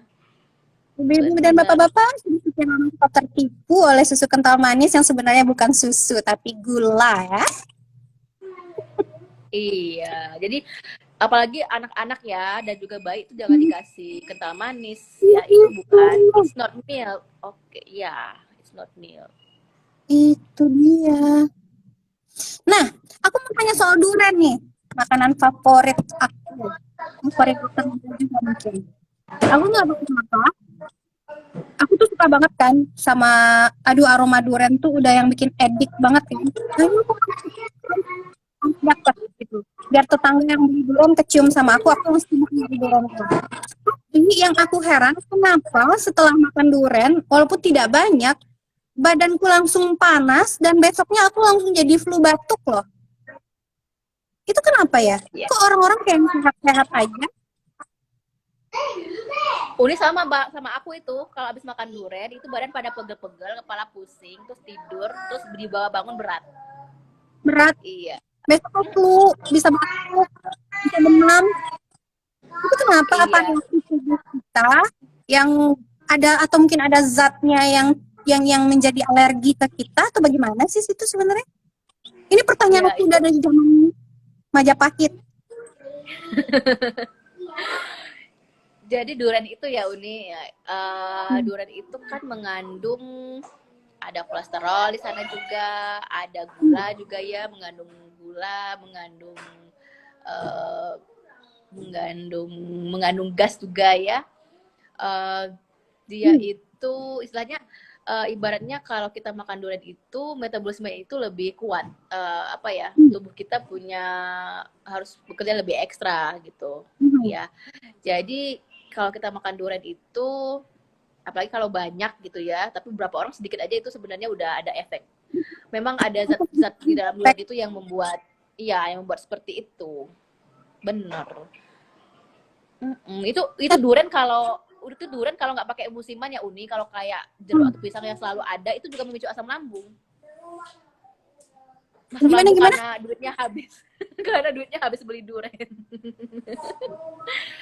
Ibu-ibu dan bapak-bapak sedikit tertipu oleh susu kental manis yang sebenarnya bukan susu tapi gula ya. Iya, jadi apalagi anak-anak ya dan juga bayi itu jangan dikasih kental manis ya, itu bukan, it's not milk. Oke, ya, it's not milk. Itu dia. Nah, aku mau tanya soal durian nih, makanan favorit aku. Favorit teman juga mungkin. Aku nggak tahu kenapa. Aku tuh suka banget kan sama aroma durian tuh udah yang bikin edik banget kan. Dapat gitu. Biar tetangga yang beli durian kecium sama aku mesti beli durian itu. Ini yang aku heran kenapa setelah makan durian walaupun tidak banyak badanku langsung panas dan besoknya aku langsung jadi flu batuk loh. Itu kenapa ya? Kok orang-orang kayak sehat-sehat aja? Uni sama Mbak, sama aku itu kalau habis makan durian itu badan pada pegel-pegel, kepala pusing, terus tidur, terus dibawa bangun berat. Berat? Iya. Besok flu, bisa batuk, bisa demam. Itu kenapa? Iya. Apa yang tubuh kita yang ada atau mungkin ada zatnya yang menjadi alergi ke kita atau bagaimana sih itu sebenarnya? Ini pertanyaan aku udah dari zaman Majapahit. Jadi durian itu ya Uni, durian itu kan mengandung ada kolesterol di sana juga, ada gula juga ya, mengandung gula, mengandung gas juga ya. Dia itu istilahnya ibaratnya kalau kita makan durian itu metabolisme itu lebih kuat, tubuh kita harus bekerja lebih ekstra gitu ya. Jadi kalau kita makan durian itu apalagi kalau banyak gitu ya, tapi beberapa orang sedikit aja itu sebenarnya udah ada efek. Memang ada zat-zat di dalam durian itu yang membuat seperti itu. Bener. Itu durian kalau nggak pakai musiman ya Uni, kalau kayak jeruk atau pisang yang selalu ada itu juga memicu asam lambung. Gimana? Karena duitnya habis. Karena duitnya habis beli durian.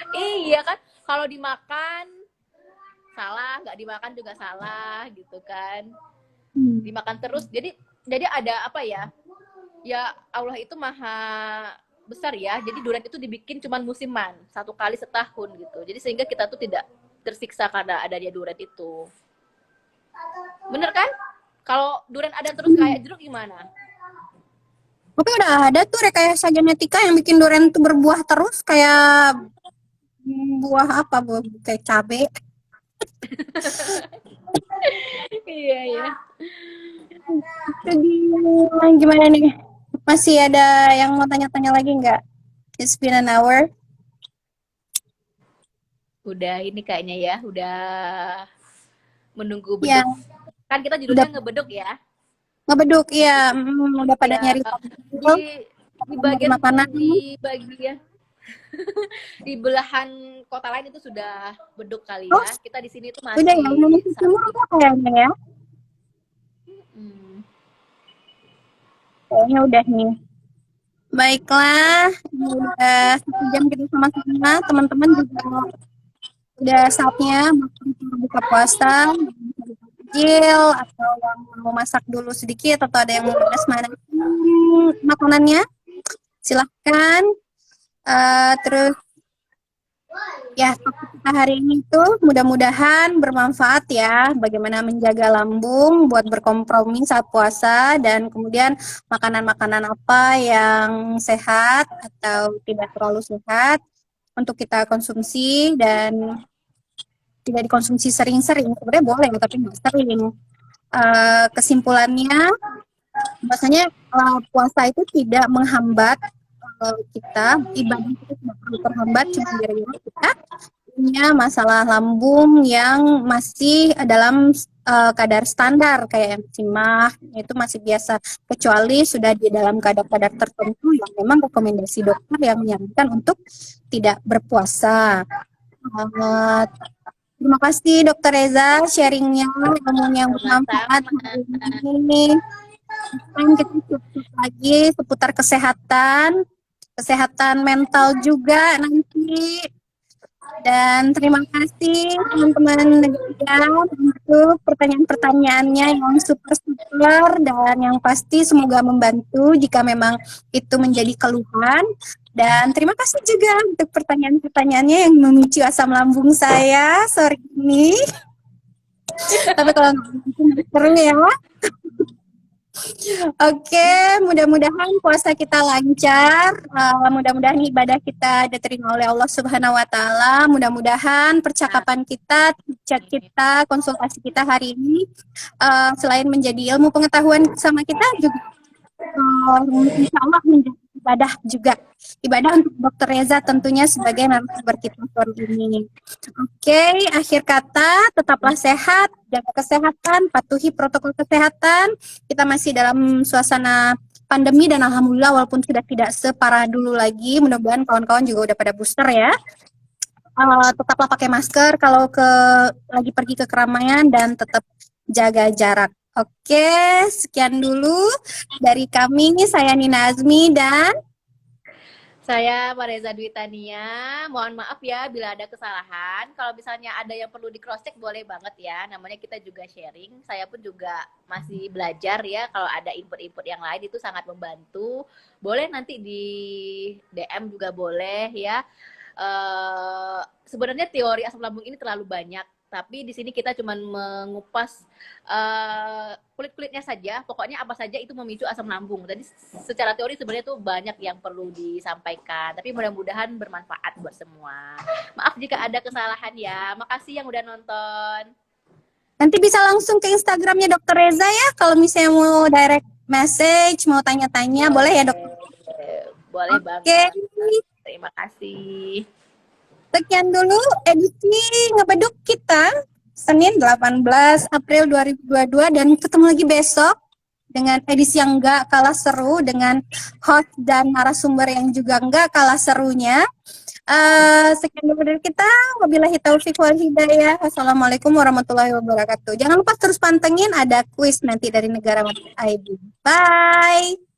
Iya kan, kalau dimakan salah, nggak dimakan juga salah gitu kan. Dimakan terus, jadi ada apa ya? Ya Allah itu maha besar ya. Jadi durian itu dibikin cuman musiman, 1 kali setahun gitu. Jadi sehingga kita tuh tidak tersiksa karena adanya durian itu. Bener kan? Kalau durian ada terus kayak jeruk gimana? Tapi udah ada tuh rekayasa genetika yang bikin durian itu berbuah terus kayak buah kayak cabe. Iya. Jadi gimana nih? Masih ada yang mau tanya-tanya lagi nggak? It's been an hour. Udah ini kayaknya ya, udah menunggu beduk. Ya. Kan kita judulnya ngebeduk ya. Ngebeduk, iya. Udah pada nyari di bagian makanan, di bagian di belahan kota lain itu sudah beduk kali ya. Kita di sini tuh masih. Udah ya, Indonesia Timur kayaknya ya. Kayaknya udah nih. Baiklah, udah 1 jam kita sama-sama. Teman-teman juga udah saatnya buka puasa. Kecil atau yang mau masak dulu sedikit atau ada yang mau mana makanannya silahkan. Terus ya kita hari ini tuh mudah-mudahan bermanfaat ya, bagaimana menjaga lambung buat berkompromi saat puasa dan kemudian makanan-makanan apa yang sehat atau tidak terlalu sehat untuk kita konsumsi dan tidak dikonsumsi sering-sering. Sebenarnya boleh tapi nggak sering. Kesimpulannya bahwasanya puasa itu tidak menghambat kita, ibadah itu tidak perlu terhambat, cuma gara-gara kita punya masalah lambung yang masih dalam kadar standar kayak enzimah itu masih biasa, kecuali sudah di dalam kadar-kadar tertentu yang memang rekomendasi dokter yang menyarankan untuk tidak berpuasa. Terima kasih Dokter Reza sharingnya, ilmunya yang bermanfaat hari ini. Kita lagi seputar kesehatan mental juga nanti. Dan terima kasih teman-teman Negara untuk pertanyaan-pertanyaannya yang super-super dan yang pasti semoga membantu jika memang itu menjadi keluhan. Dan terima kasih juga untuk pertanyaan-pertanyaannya yang memicu asam lambung saya sore ini. Tapi kalau nggak seru ya. Oke, mudah-mudahan puasa kita lancar. Mudah-mudahan ibadah kita diterima oleh Allah Subhanahu wa taala. Mudah-mudahan percakapan kita, chat kita, konsultasi kita hari ini selain menjadi ilmu pengetahuan sama kita juga insya Allah menjadi ibadah juga. Ibadah untuk Dokter Reza tentunya sebagai narasumber kita sore ini. Oke, akhir kata, tetaplah sehat, jaga kesehatan, patuhi protokol kesehatan. Kita masih dalam suasana pandemi dan alhamdulillah walaupun sudah tidak separah dulu lagi, mudah-mudahan kawan-kawan juga udah pada booster ya. Tetaplah pakai masker kalau lagi pergi ke keramaian dan tetap jaga jarak. Oke, sekian dulu dari kami. Saya Nina Azmi dan saya Mareza Dwi Tania. Mohon maaf ya bila ada kesalahan. Kalau misalnya ada yang perlu di cross check boleh banget ya. Namanya kita juga sharing. Saya pun juga masih belajar ya. Kalau ada input-input yang lain itu sangat membantu. Boleh nanti di DM juga boleh ya. Sebenarnya teori asam lambung ini terlalu banyak, tapi di sini kita cuma mengupas kulit-kulitnya saja. Pokoknya apa saja itu memicu asam lambung. Tadi secara teori sebenarnya tuh banyak yang perlu disampaikan, tapi mudah-mudahan bermanfaat buat semua. Maaf jika ada kesalahan ya. Makasih yang udah nonton. Nanti bisa langsung ke Instagramnya Dokter Reza ya. Kalau misalnya mau direct message, mau tanya-tanya, boleh ya dok? Boleh banget. Terima kasih. Sekian dulu edisi Ngebeduk kita Senin 18 April 2022 dan ketemu lagi besok dengan edisi yang enggak kalah seru dengan host dan narasumber yang juga enggak kalah serunya. Sekian dulu dari kita. Wabillahi taufiq wal hidayah. Wassalamualaikum warahmatullahi wabarakatuh. Jangan lupa terus pantengin ada kuis nanti dari Negara ID. Bye.